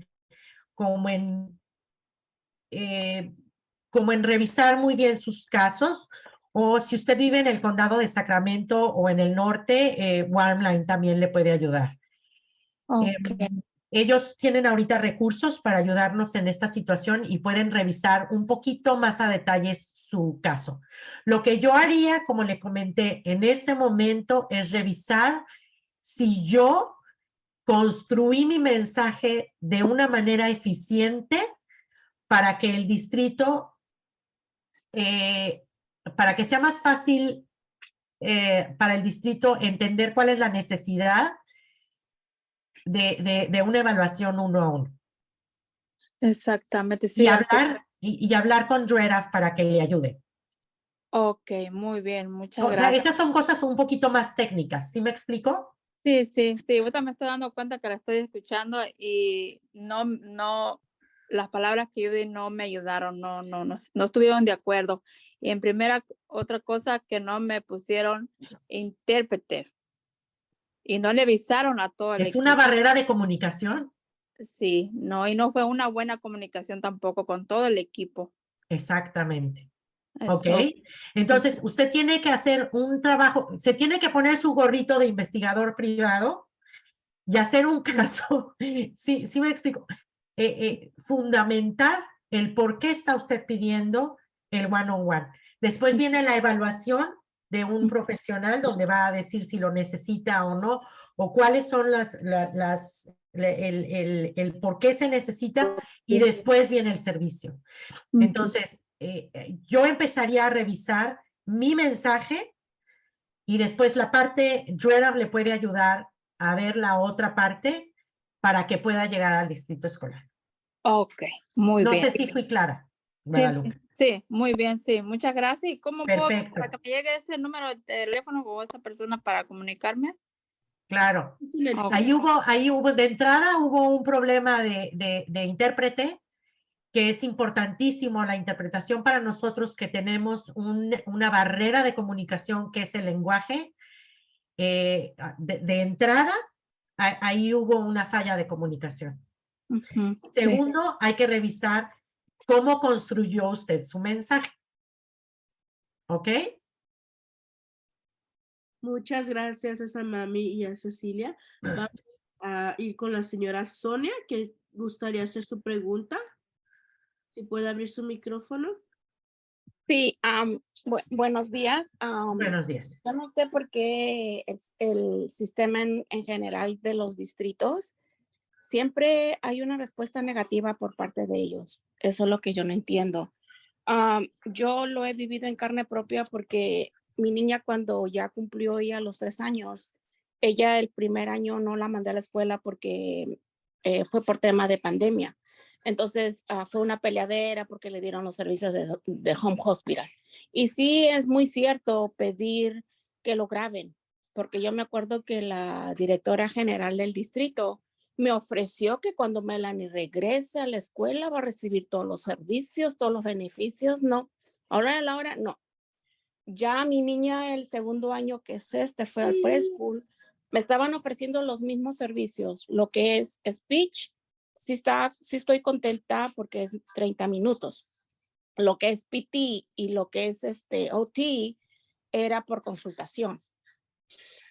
revisar muy bien sus casos, o si usted vive en el condado de Sacramento o en el norte, Warmline también le puede ayudar. Okay. Ellos tienen ahorita recursos para ayudarnos en esta situación y pueden revisar un poquito más a detalle su caso. Lo que yo haría, como le comenté, en este momento es revisar si yo construí mi mensaje de una manera eficiente para que el distrito, para que sea más fácil para el distrito entender cuál es la necesidad de una evaluación 1-a-1. Exactamente, sí. Y hablar con DREDAF para que le ayude. Ok, muy bien, muchas O sea, gracias. esas son cosas un poquito más técnicas, ¿sí me explico? Sí, ahorita me estoy dando cuenta que la estoy escuchando y no, las palabras que yo di no me ayudaron, no estuvieron de acuerdo. Y en primera, otra cosa que no me pusieron intérprete y no le avisaron a todo el Es equipo. una barrera de comunicación. Sí, no, y no fue una buena comunicación tampoco con todo el equipo. Exactamente. ¿Ok? Eso. Entonces, usted tiene que hacer un trabajo, se tiene que poner su gorrito de investigador privado y hacer un caso, sí me explico, fundamentar el por qué está usted pidiendo el one-on-one. Después viene la evaluación de un profesional donde va a decir si lo necesita o no, o cuáles son el por qué se necesita, y después viene el servicio. Entonces, yo empezaría a revisar mi mensaje y después la parte, Dreher le puede ayudar a ver la otra parte para que pueda llegar al distrito escolar. Ok, muy No bien. sé si fui clara, Sí, Guadalupe. sí, muy bien, sí. Muchas gracias. ¿Y cómo puedo, Perfecto, para que me llegue ese número de teléfono o esa persona para comunicarme? claro. Ok. Ahí hubo, de entrada hubo un problema de intérprete, que es importantísimo la interpretación para nosotros que tenemos una barrera de comunicación que es el lenguaje. De entrada, ahí hubo una falla de comunicación. Ujú, sí. Segundo, hay que revisar cómo construyó usted su mensaje. ¿Ok? Muchas gracias a esa mami y a Cecilia. Vamos a ir con la señora Sonia, que gustaría hacer su pregunta. Si puede abrir su micrófono. Sí, buenos días. Buenos días. Yo no sé por qué el sistema en general de los distritos, siempre hay una respuesta negativa por parte de ellos. Eso es lo que yo no entiendo. Yo lo he vivido en carne propia porque mi niña cuando ya cumplió ella los 3 años, ella el primer año no la mandé a la escuela porque fue por tema de pandemia. Entonces fue una peleadera porque le dieron los servicios de home hospital. Y sí es muy cierto pedir que lo graben, porque yo me acuerdo que la directora general del distrito me ofreció que cuando Melanie regrese a la escuela va a recibir todos los servicios, todos los beneficios. No, ahora a la hora no. Ya mi niña el segundo año que es fue al preschool, me estaban ofreciendo los mismos servicios, lo que es speech, sí estoy contenta porque es 30 minutos. Lo que es PT y lo que es OT era por consultación.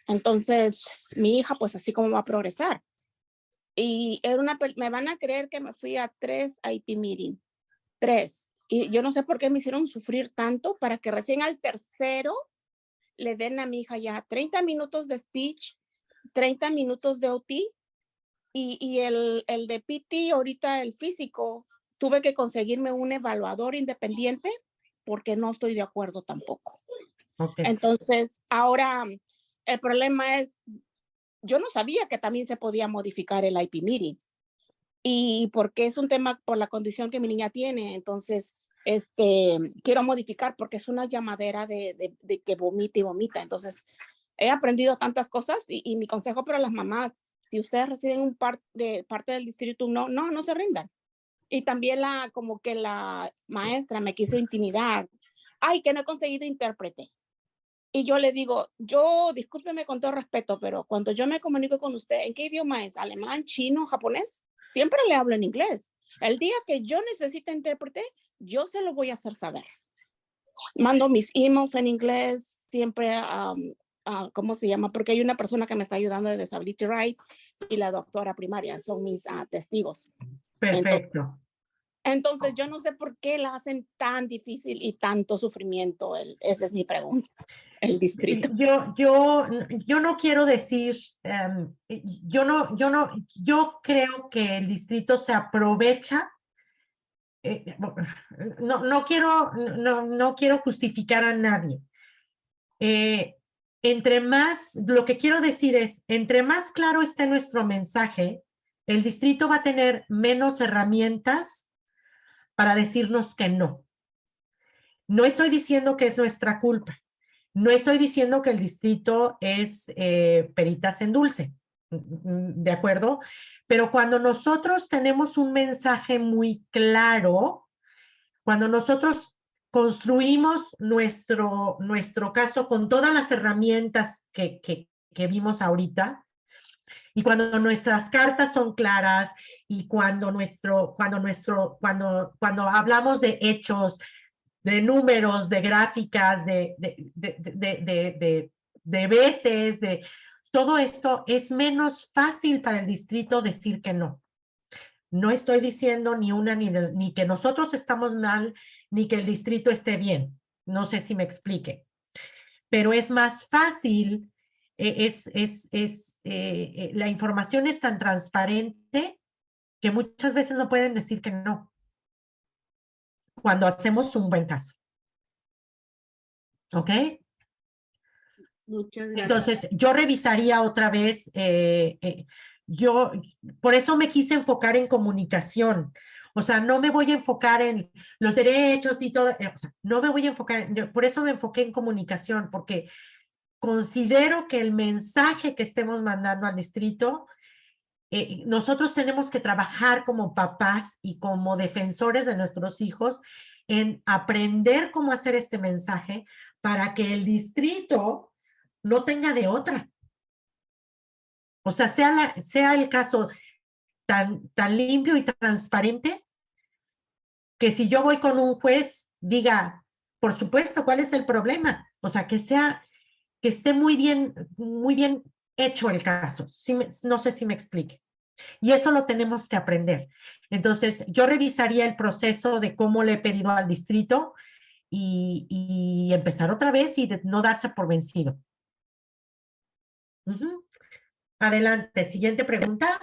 Entonces, mi hija, pues así como va a progresar. Y era me van a creer que me fui a 3 IP meeting, 3. Y yo no sé por qué me hicieron sufrir tanto para que recién al tercero le den a mi hija ya 30 minutos de speech, 30 minutos de OT y el de PT, ahorita el físico, tuve que conseguirme un evaluador independiente porque no estoy de acuerdo tampoco. Okay. Entonces, ahora el problema es, yo no sabía que también se podía modificar el IP meeting y porque es un tema por la condición que mi niña tiene, entonces quiero modificar porque es una llamadera de que vomita y vomita. Entonces, he aprendido tantas cosas y mi consejo para las mamás, si ustedes reciben parte del distrito, no se rindan. Y también como que la maestra me quiso intimidar. Ay, que no he conseguido intérprete. Y yo le digo, discúlpeme con todo respeto, pero cuando yo me comunico con usted, ¿en qué idioma es? ¿Alemán, chino, japonés? Siempre le hablo en inglés. El día que yo necesite intérprete, yo se lo voy a hacer saber. Mando mis emails en inglés, siempre, ¿cómo se llama? Porque hay una persona que me está ayudando de Disability Rights y la doctora primaria, son mis testigos. Perfecto. Entonces, yo no sé por qué la hacen tan difícil y tanto sufrimiento. Esa es mi pregunta. El distrito. Yo no quiero decir, yo creo que el distrito se aprovecha. No quiero justificar a nadie. Lo que quiero decir es, entre más claro esté nuestro mensaje, el distrito va a tener menos herramientas para decirnos que no. No estoy diciendo que es nuestra culpa. No estoy diciendo que el distrito es peritas en dulce, ¿de acuerdo? Pero cuando nosotros tenemos un mensaje muy claro, cuando nosotros construimos nuestro caso con todas las herramientas que vimos ahorita, y cuando nuestras cartas son claras y cuando hablamos de hechos, de números, de gráficas, de veces, de todo esto, es menos fácil para el distrito decir que no. No estoy diciendo ni que nosotros estamos mal, ni que el distrito esté bien. No sé si me explique. Pero es más fácil, la información es tan transparente que muchas veces no pueden decir que no cuando hacemos un buen caso. ¿Ok? Muchas gracias. Entonces, yo revisaría otra vez, por eso me quise enfocar en comunicación. O sea, no me voy a enfocar en los derechos y todo, o sea, no me voy a enfocar, por eso me enfoqué en comunicación, porque considero que el mensaje que estemos mandando al distrito, nosotros tenemos que trabajar como papás y como defensores de nuestros hijos en aprender cómo hacer este mensaje para que el distrito no tenga de otra. O sea, sea el caso tan limpio y transparente que si yo voy con un juez, diga, por supuesto, ¿cuál es el problema? O sea, que esté muy bien hecho el caso. No sé si me explique. Y eso lo tenemos que aprender. Entonces, yo revisaría el proceso de cómo le he pedido al distrito y empezar otra vez y no darse por vencido. Adelante, siguiente pregunta.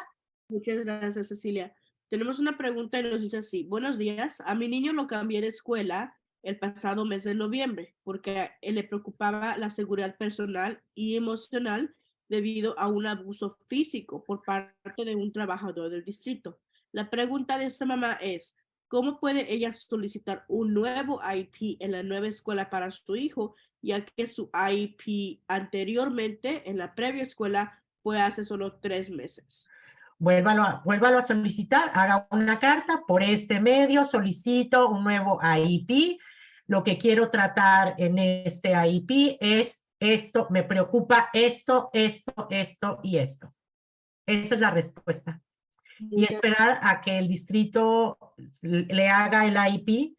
Muchas gracias, Cecilia. Tenemos una pregunta y nos dice así: buenos días, a mi niño lo cambié de escuela el pasado mes de noviembre porque le preocupaba la seguridad personal y emocional debido a un abuso físico por parte de un trabajador del distrito. La pregunta de esta mamá es: ¿cómo puede ella solicitar un nuevo IEP en la nueva escuela para su hijo, ya que su IEP anteriormente en la previa escuela fue hace solo 3 meses? Vuélvalo a solicitar, haga una carta, por este medio solicito un nuevo IEP. Lo que quiero tratar en este IEP es esto, me preocupa esto y esto. Esa es la respuesta. Y esperar a que el distrito le haga el IEP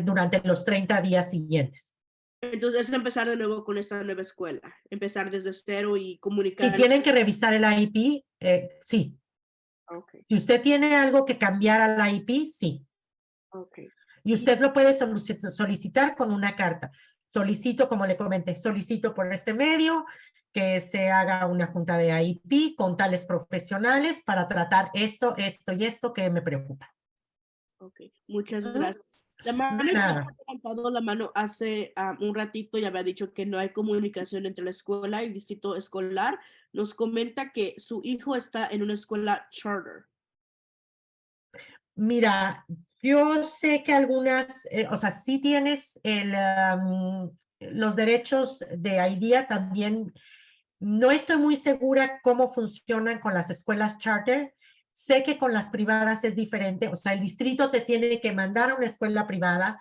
durante los 30 días siguientes. Entonces, empezar de nuevo con esta nueva escuela, empezar desde cero y comunicar. Si tienen que revisar el IEP, sí. Okay. Si usted tiene algo que cambiar al IEP, sí. Okay. Y usted lo puede solicitar con una carta. Solicito, como le comenté, solicito por este medio que se haga una junta de IEP con tales profesionales para tratar esto y esto que me preocupa. Ok, muchas gracias. La mano que ha levantado la mano hace un ratito y había dicho que no hay comunicación entre la escuela y el distrito escolar. Nos comenta que su hijo está en una escuela charter. Mira, yo sé que algunas, o sea, sí tienes los derechos de IDEA también. No estoy muy segura cómo funcionan con las escuelas charter. Sé que con las privadas es diferente. O sea, el distrito te tiene que mandar a una escuela privada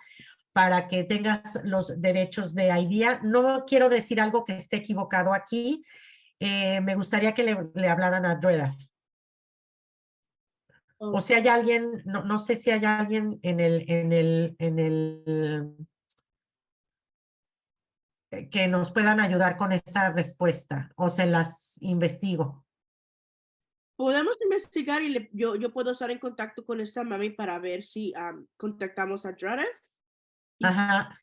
para que tengas los derechos de IDEA. No quiero decir algo que esté equivocado aquí. Me gustaría que le hablaran a Dreda. O si hay alguien, no sé si hay alguien en el que nos puedan ayudar con esa respuesta, o se las investigo. Podemos investigar y yo puedo estar en contacto con esta mami para ver si contactamos a Dreda. Ajá.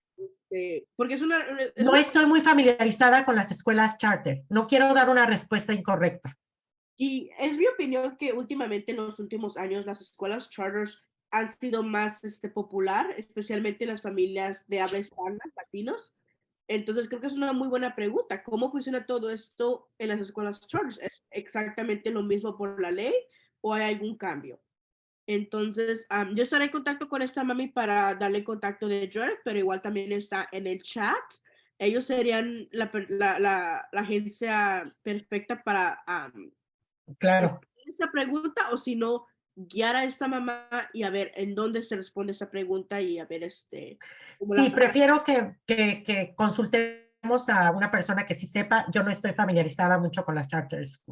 Porque no estoy muy familiarizada con las escuelas charter. No quiero dar una respuesta incorrecta. Y es mi opinión que últimamente en los últimos años las escuelas charters han sido más popular, especialmente en las familias de habla hispana, latinos. Entonces creo que es una muy buena pregunta. ¿Cómo funciona todo esto en las escuelas charters? ¿Es exactamente lo mismo por la ley o hay algún cambio? Entonces, yo estaré en contacto con esta mami para darle contacto de Joseph, pero igual también está en el chat. Ellos serían la agencia perfecta para claro. esa pregunta, o si no, guiar a esta mamá y a ver en dónde se responde esa pregunta y a ver Sí, prefiero que consultemos a una persona que sí sepa. Yo no estoy familiarizada mucho con las charters.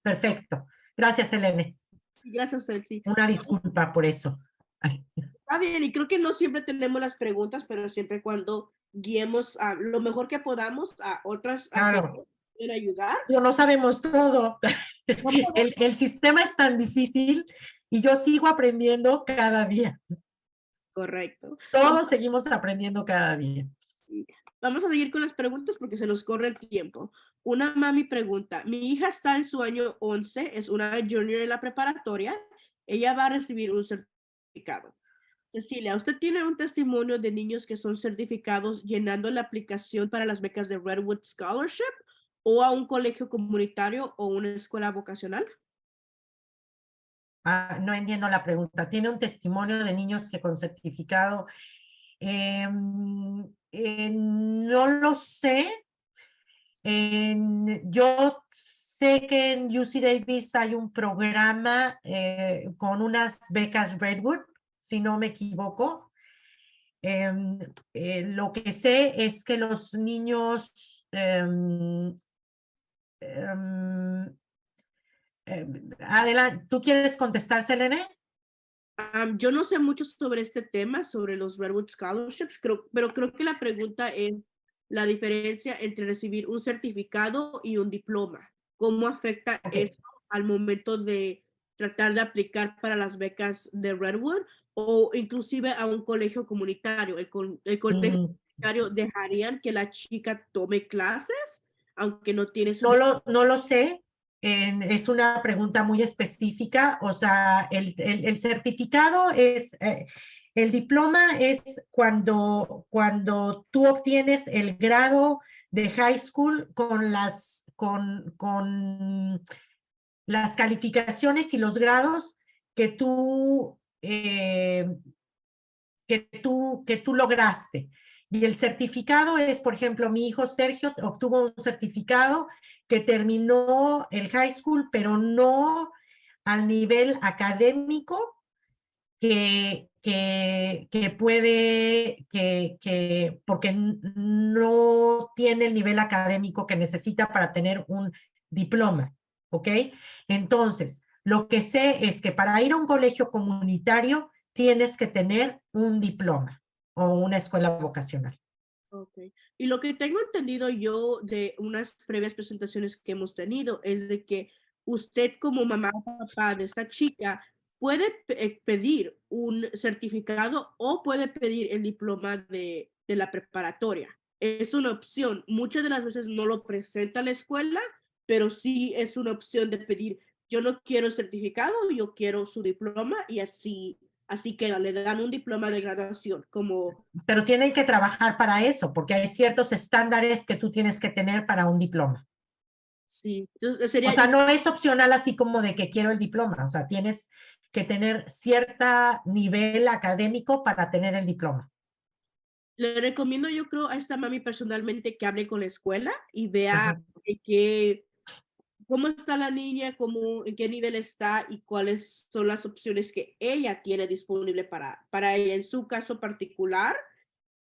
Perfecto. Gracias, Elene. Gracias, Elsie. Una disculpa por eso. Está bien, y creo que no siempre tenemos las preguntas, pero siempre cuando guiemos a lo mejor que podamos a otras a que Claro. puedan ayudar. No sabemos todo. No podemos- El sistema es tan difícil y yo sigo aprendiendo cada día. Correcto. Todos seguimos aprendiendo cada día. Vamos a seguir con las preguntas porque se nos corre el tiempo. Una mami pregunta, mi hija está en su año 11, es una junior en la preparatoria, ella va a recibir un certificado. Cecilia, ¿usted tiene un testimonio de niños que son certificados llenando la aplicación para las becas de Redwood Scholarship o a un colegio comunitario o una escuela vocacional? No entiendo la pregunta. ¿Tiene un testimonio de niños que con certificado? No lo sé. Yo sé que en UC Davis hay un programa con unas becas Redwood, si no me equivoco. Lo que sé es que los niños adelante, ¿tú quieres contestar, Selene? Yo no sé mucho sobre este tema, sobre los Redwood Scholarships, pero creo que la pregunta es la diferencia entre recibir un certificado y un diploma. ¿Cómo afecta eso al momento de tratar de aplicar para las becas de Redwood o inclusive a un colegio comunitario? ¿El colegio comunitario dejarían que la chica tome clases aunque no tiene su... No lo sé. Es una pregunta muy específica. O sea, el certificado es, el diploma es cuando tú obtienes el grado de high school con las calificaciones y los grados que tú lograste. Y el certificado es, por ejemplo, mi hijo Sergio obtuvo un certificado que terminó el high school, pero no al nivel académico porque no tiene el nivel académico que necesita para tener un diploma, ¿ok? Entonces, lo que sé es que para ir a un colegio comunitario tienes que tener un diploma o una escuela vocacional. Okay. Y lo que tengo entendido yo de unas previas presentaciones que hemos tenido es de que usted como mamá o papá de esta chica puede pedir un certificado o puede pedir el diploma de la preparatoria. Es una opción. Muchas de las veces no lo presenta la escuela, pero sí es una opción de pedir, yo no quiero el certificado, yo quiero su diploma y así que le dan un diploma de graduación como... Pero tienen que trabajar para eso, porque hay ciertos estándares que tú tienes que tener para un diploma. Sí, entonces sería... O sea, no es opcional así como de que quiero el diploma. O sea, tienes que tener cierto nivel académico para tener el diploma. Le recomiendo, yo creo, a esta mami personalmente que hable con la escuela y vea cómo está la niña, en qué nivel está y cuáles son las opciones que ella tiene disponible para ella en su caso particular.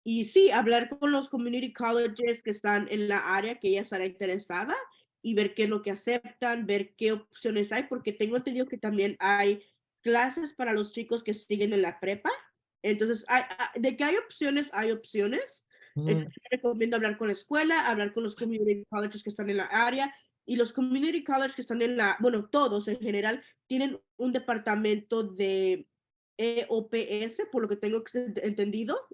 Y sí, hablar con los community colleges que están en la área que ella estará interesada y ver qué es lo que aceptan, ver qué opciones hay, porque tengo entendido que también hay clases para los chicos que siguen en la prepa. Entonces, de que hay opciones, hay opciones. Entonces, recomiendo hablar con la escuela, hablar con los community colleges que están en la área y los community colleges que están bueno, todos en general, tienen un departamento de EOPS, por lo que tengo entendido,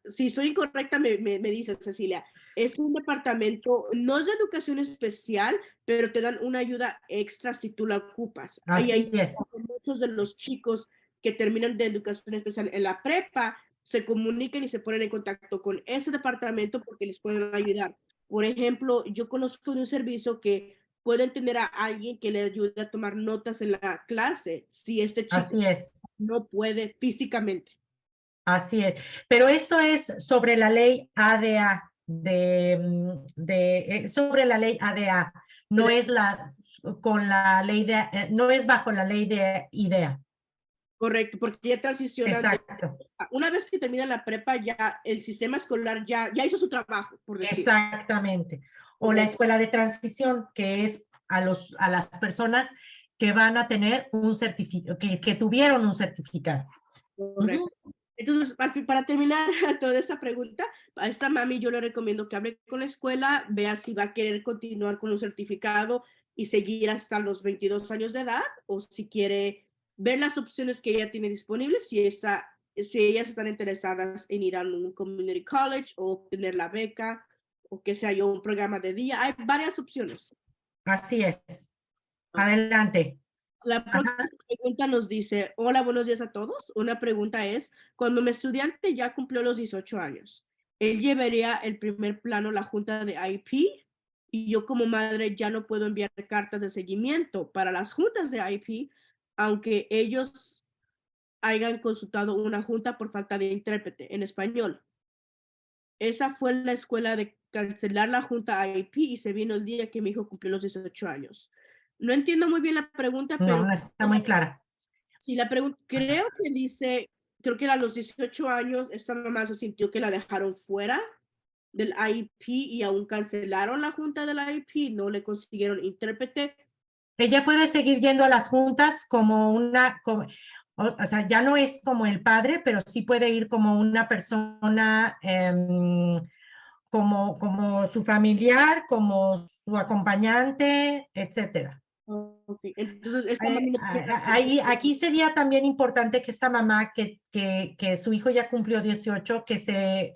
si soy incorrecta, me dice Cecilia, es un departamento, no es de educación especial, pero te dan una ayuda extra si tú la ocupas. Así es. Muchos de los chicos que terminan de educación especial en la prepa se comunican y se ponen en contacto con ese departamento porque les pueden ayudar. Por ejemplo, yo conozco de un servicio que pueden tener a alguien que le ayude a tomar notas en la clase si este chico Así es. no puede físicamente. Así es. Pero esto es sobre la ley ADA, sobre la ley ADA, no es no es bajo la ley de IDEA. Correcto, porque ya transicionan. Exacto. Una vez que termina la prepa, ya el sistema escolar ya hizo su trabajo, por decir. Exactamente. O la escuela de transición, que es a las personas que van a tener un certificado, que tuvieron un certificado. Correcto. Entonces, para terminar toda esta pregunta, a esta mami yo le recomiendo que hable con la escuela, vea si va a querer continuar con un certificado y seguir hasta los 22 años de edad, o si quiere ver las opciones que ella tiene disponibles, si ellas están interesadas en ir a un community college o obtener la beca, o que sea yo un programa de día. Hay varias opciones. Así es. Adelante. La próxima pregunta nos dice, hola, buenos días a todos. Una pregunta es, cuando mi estudiante ya cumplió los 18 años, él llevaría el primer plano a la junta de IEP y yo como madre ya no puedo enviar cartas de seguimiento para las juntas de IEP, aunque ellos hayan consultado una junta por falta de intérprete en español. Esa fue la escuela de cancelar la junta IEP y se vino el día que mi hijo cumplió los 18 años. No entiendo muy bien la pregunta, pero No está muy clara. sí, la pregunta, creo que dice, creo que a los 18 años esta mamá se sintió que la dejaron fuera del IEP y aún cancelaron la junta del IEP, no le consiguieron intérprete. Ella puede seguir yendo a las juntas como o sea, ya no es como el padre, pero sí puede ir como una persona, como su familiar, como su acompañante, etcétera. Okay. Entonces, esta mamá no Aquí sería también importante que esta mamá, que su hijo ya cumplió 18, que se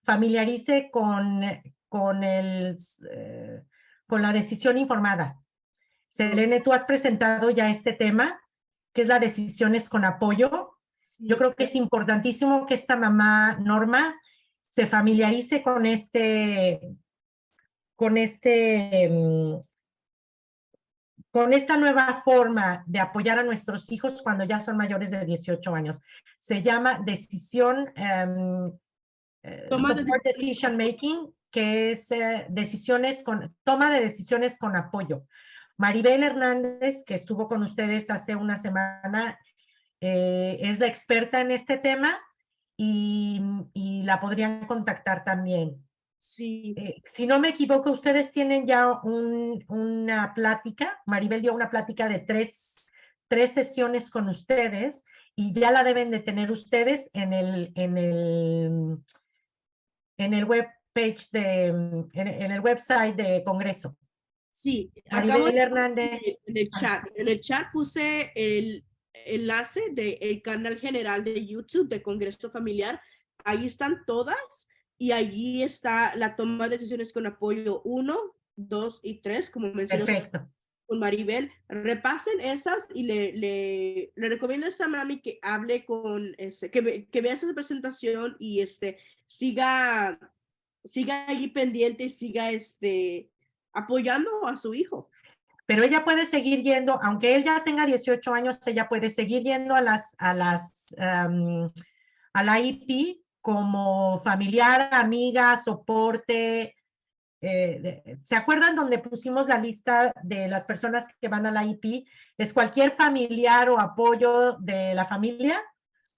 familiarice con la decisión informada. Selene, tú has presentado ya este tema, que es la decisiones con apoyo. sí, Yo creo que es importantísimo que esta mamá, Norma, se familiarice con esta nueva forma de apoyar a nuestros hijos cuando ya son mayores de 18 años. Se llama Support Decision Making, que es toma de decisiones con apoyo. Maribel Hernández, que estuvo con ustedes hace una semana, es la experta en este tema y la podrían contactar también. sí. Si no me equivoco, ustedes tienen ya una plática. Maribel dio una plática de tres sesiones con ustedes y ya la deben de tener ustedes en el webpage en el website de Congreso. Sí, Maribel Hernández. En el chat puse el enlace del canal general de YouTube de Congreso Familiar. Ahí están todas y allí está la toma de decisiones con apoyo 1, 2 y 3, como mencionó con Maribel. Repasen esas y le recomiendo a esta mami que hable con, que vea esa presentación y siga allí pendiente y siga apoyando a su hijo. Pero ella puede seguir yendo, aunque él ya tenga 18 años, ella puede seguir yendo a la IEP como familiar, amiga, soporte. ¿Se acuerdan donde pusimos la lista de las personas que van a la IEP? Es cualquier familiar o apoyo de la familia.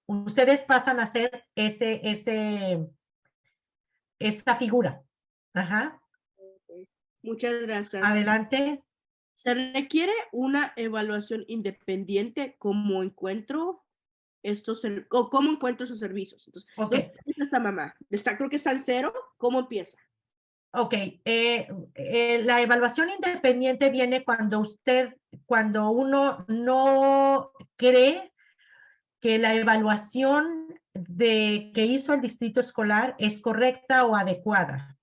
Ustedes pasan a ser esa figura. Ajá. Muchas gracias. Adelante. Se requiere una evaluación independiente cómo encuentro esos servicios. Entonces, Okay. ¿dónde empieza esta mamá? Creo que está en 0. ¿Cómo empieza? Ok, la evaluación independiente viene cuando uno no cree que la evaluación que hizo el distrito escolar es correcta o adecuada.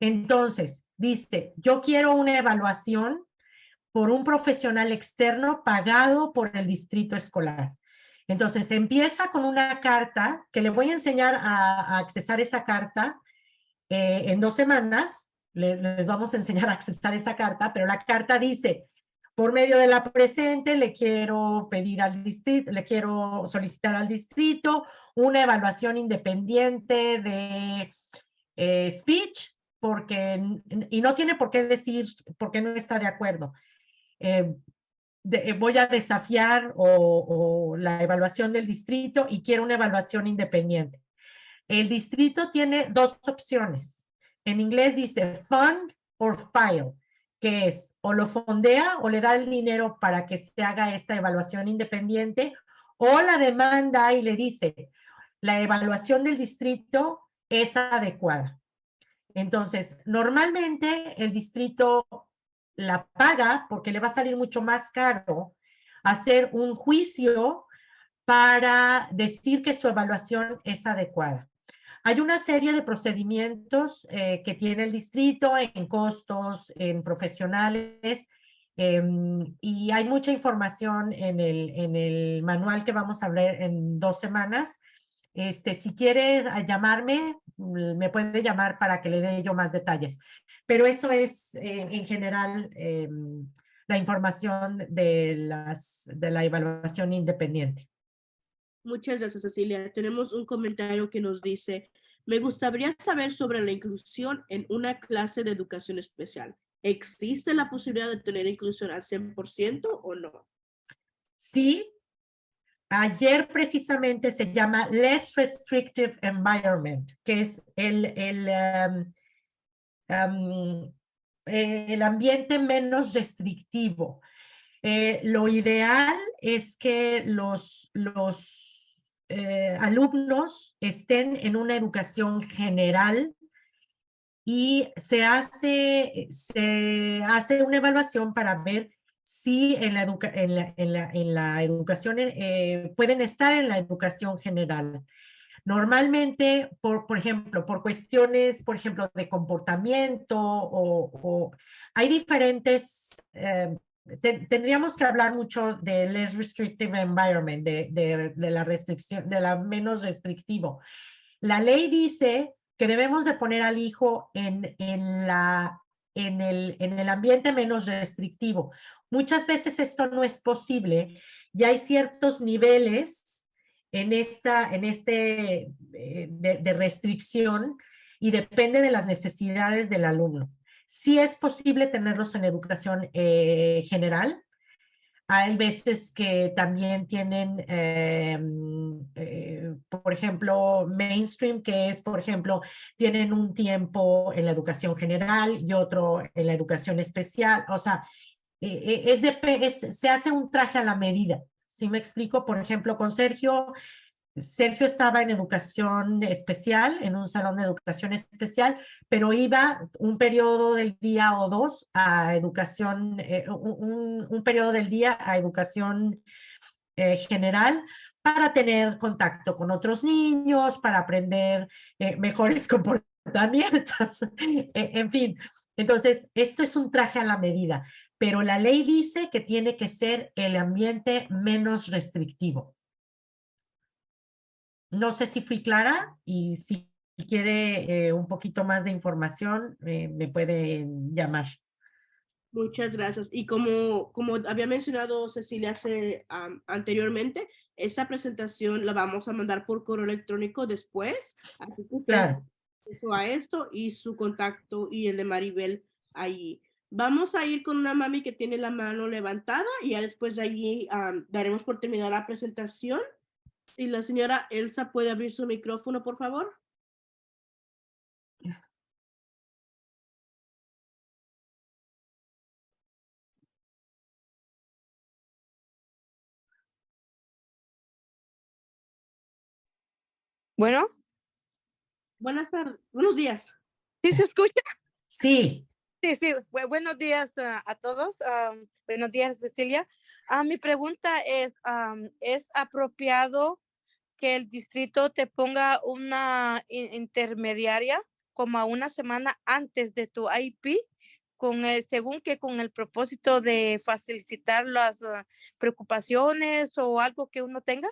Entonces, dice, yo quiero una evaluación por un profesional externo pagado por el distrito escolar. Entonces, empieza con una carta que le voy a enseñar a accesar esa carta. En 2 semanas les vamos a enseñar a accesar esa carta, pero la carta dice, por medio de la presente le quiero pedir al distrito, le quiero solicitar al distrito una evaluación independiente de speech, y no tiene por qué decir por qué no está de acuerdo. Voy a desafiar o la evaluación del distrito y quiero una evaluación independiente. El distrito tiene 2 opciones. En inglés dice fund or file. que es o lo fondea o le da el dinero para que se haga esta evaluación independiente, o la demanda y le dice, la evaluación del distrito es adecuada. Entonces, normalmente el distrito la paga porque le va a salir mucho más caro hacer un juicio para decir que su evaluación es adecuada. Hay una serie de procedimientos que tiene el distrito en costos, en profesionales, y hay mucha información en el manual que vamos a ver en 2 semanas. Si quiere llamarme, me puede llamar para que le dé yo más detalles. Pero eso es en general la información de la evaluación independiente. Muchas gracias, Cecilia. Tenemos un comentario que nos dice, me gustaría saber sobre la inclusión en una clase de educación especial. ¿Existe la posibilidad de tener inclusión al 100% o no? Sí, ayer precisamente se llama Less Restrictive Environment, que es el ambiente menos restrictivo. Lo ideal es que los alumnos estén en una educación general y se hace una evaluación para ver si en la educación pueden estar en la educación general. Normalmente, por ejemplo, por cuestiones, por ejemplo, de comportamiento o hay diferentes, tendríamos que hablar mucho de less restrictive environment, de la restricción, de la menos restrictivo. La ley dice que debemos de poner al hijo en el ambiente menos restrictivo. Muchas veces esto no es posible y hay ciertos niveles de restricción y depende de las necesidades del alumno. Sí es posible tenerlos en educación general. Hay veces que también tienen, por ejemplo, mainstream, que es, por ejemplo, tienen un tiempo en la educación general y otro en la educación especial. O sea, se hace un traje a la medida. ¿Sí me explico? Por ejemplo, con Sergio estaba en educación especial, en un salón de educación especial, pero iba un periodo del día o 2 a educación, un periodo del día a educación general para tener contacto con otros niños, para aprender mejores comportamientos, en fin. Entonces, esto es un traje a la medida, pero la ley dice que tiene que ser el ambiente menos restrictivo. No sé si fui clara y si quiere un poquito más de información, me puede llamar. Muchas gracias. Y como había mencionado Cecilia anteriormente, esta presentación la vamos a mandar por correo electrónico después. Así que ustedes Claro. tienen acceso a esto y su contacto y el de Maribel ahí. Vamos a ir con una mami que tiene la mano levantada y ya después de allí daremos por terminada la presentación. Si la señora Elsa puede abrir su micrófono, por favor. Bueno, Buenas tardes, buenos días. ¿sí se escucha? Sí. Sí, sí. Buenos días a todos. Buenos días, Cecilia. Mi pregunta ¿es apropiado que el distrito te ponga una intermediaria como a una semana antes de tu IP, según que con el propósito de facilitar las preocupaciones o algo que uno tenga?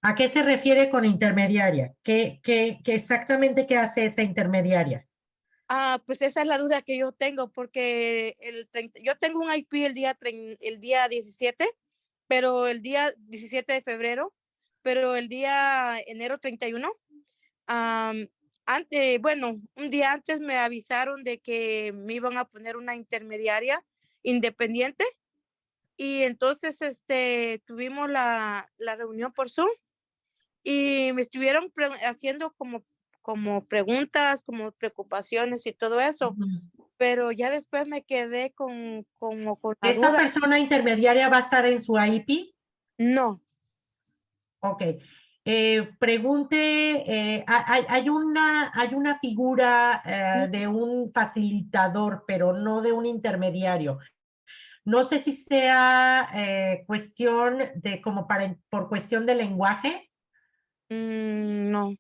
¿A qué se refiere con intermediaria? ¿Qué exactamente qué hace esa intermediaria? Pues esa es la duda que yo tengo, porque yo tengo un IP el día 17, pero el día 17 de febrero, pero el día enero 31, bueno, un día antes me avisaron de que me iban a poner una intermediaria independiente y entonces tuvimos la reunión por Zoom y me estuvieron haciendo como preguntas, como preocupaciones y todo eso. pero ya después me quedé con la ¿Esa duda. persona intermediaria va a estar en su IEP? No. Ok. Pregunte, hay una figura de un facilitador, pero no de un intermediario. No sé si sea cuestión de como por cuestión de lenguaje. No.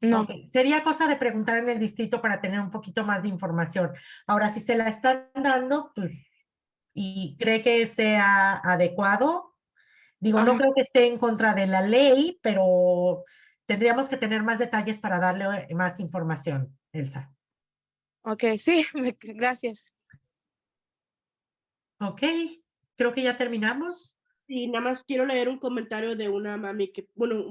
No. Ok, sería cosa de preguntar en el distrito para tener un poquito más de información. Ahora, si se la están dando, pues, y cree que sea adecuado, digo, no Ajá. creo que esté en contra de la ley, pero tendríamos que tener más detalles para darle más información, Elsa. Ok, sí, gracias. Ok, creo que ya terminamos. Sí, nada más quiero leer un comentario de una mami que, bueno,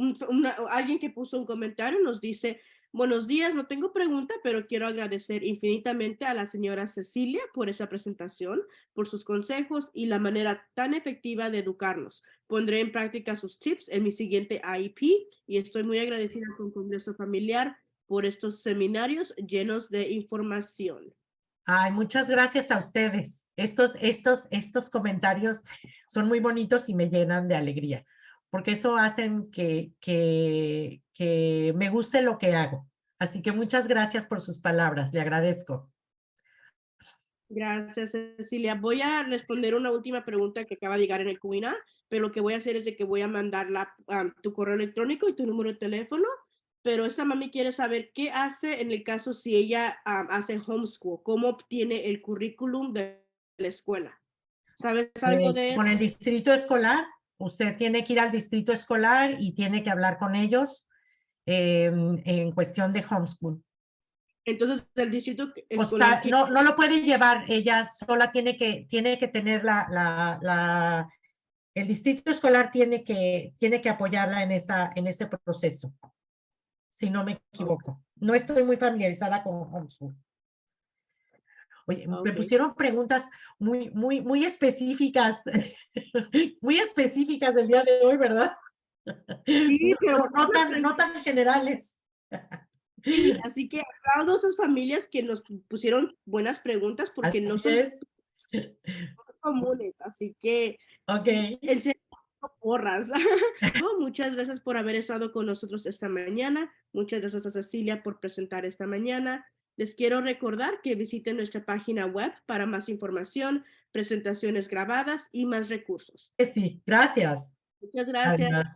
alguien que puso un comentario, nos dice, buenos días, no tengo pregunta, pero quiero agradecer infinitamente a la señora Cecilia por esa presentación, por sus consejos y la manera tan efectiva de educarnos. Pondré en práctica sus tips en mi siguiente IEP y estoy muy agradecida con Congreso Familiar por estos seminarios llenos de información. Ay, muchas gracias a ustedes. Estos comentarios son muy bonitos y me llenan de alegría, porque eso hacen que me guste lo que hago. Así que muchas gracias por sus palabras, le agradezco. Gracias, Cecilia. Voy a responder una última pregunta que acaba de llegar en el webinar, pero lo que voy a hacer es de que voy a mandar tu correo electrónico y tu número de teléfono, pero esta mami quiere saber qué hace en el caso si ella hace homeschool, cómo obtiene el currículum de la escuela. ¿Sabes algo de Con eso? el distrito escolar, usted tiene que ir al distrito escolar y tiene que hablar con ellos en cuestión de homeschool. Entonces, el distrito O escolar... sea, no lo puede llevar, ella sola tiene que tener el distrito escolar tiene que apoyarla en ese proceso, si no me equivoco. No estoy muy familiarizada con homeschool. Oye, me pusieron preguntas muy específicas, muy específicas del día de hoy, ¿verdad? Sí, pero no tan generales. sí, así que aplaudo a esas familias que nos pusieron buenas preguntas porque no son comunes, así que Ok. el ser porras. No, muchas gracias por haber estado con nosotros esta mañana. Muchas gracias a Cecilia por presentar esta mañana. Les quiero recordar que visiten nuestra página web para más información, presentaciones grabadas y más recursos. Sí, gracias. Muchas gracias. Adiós.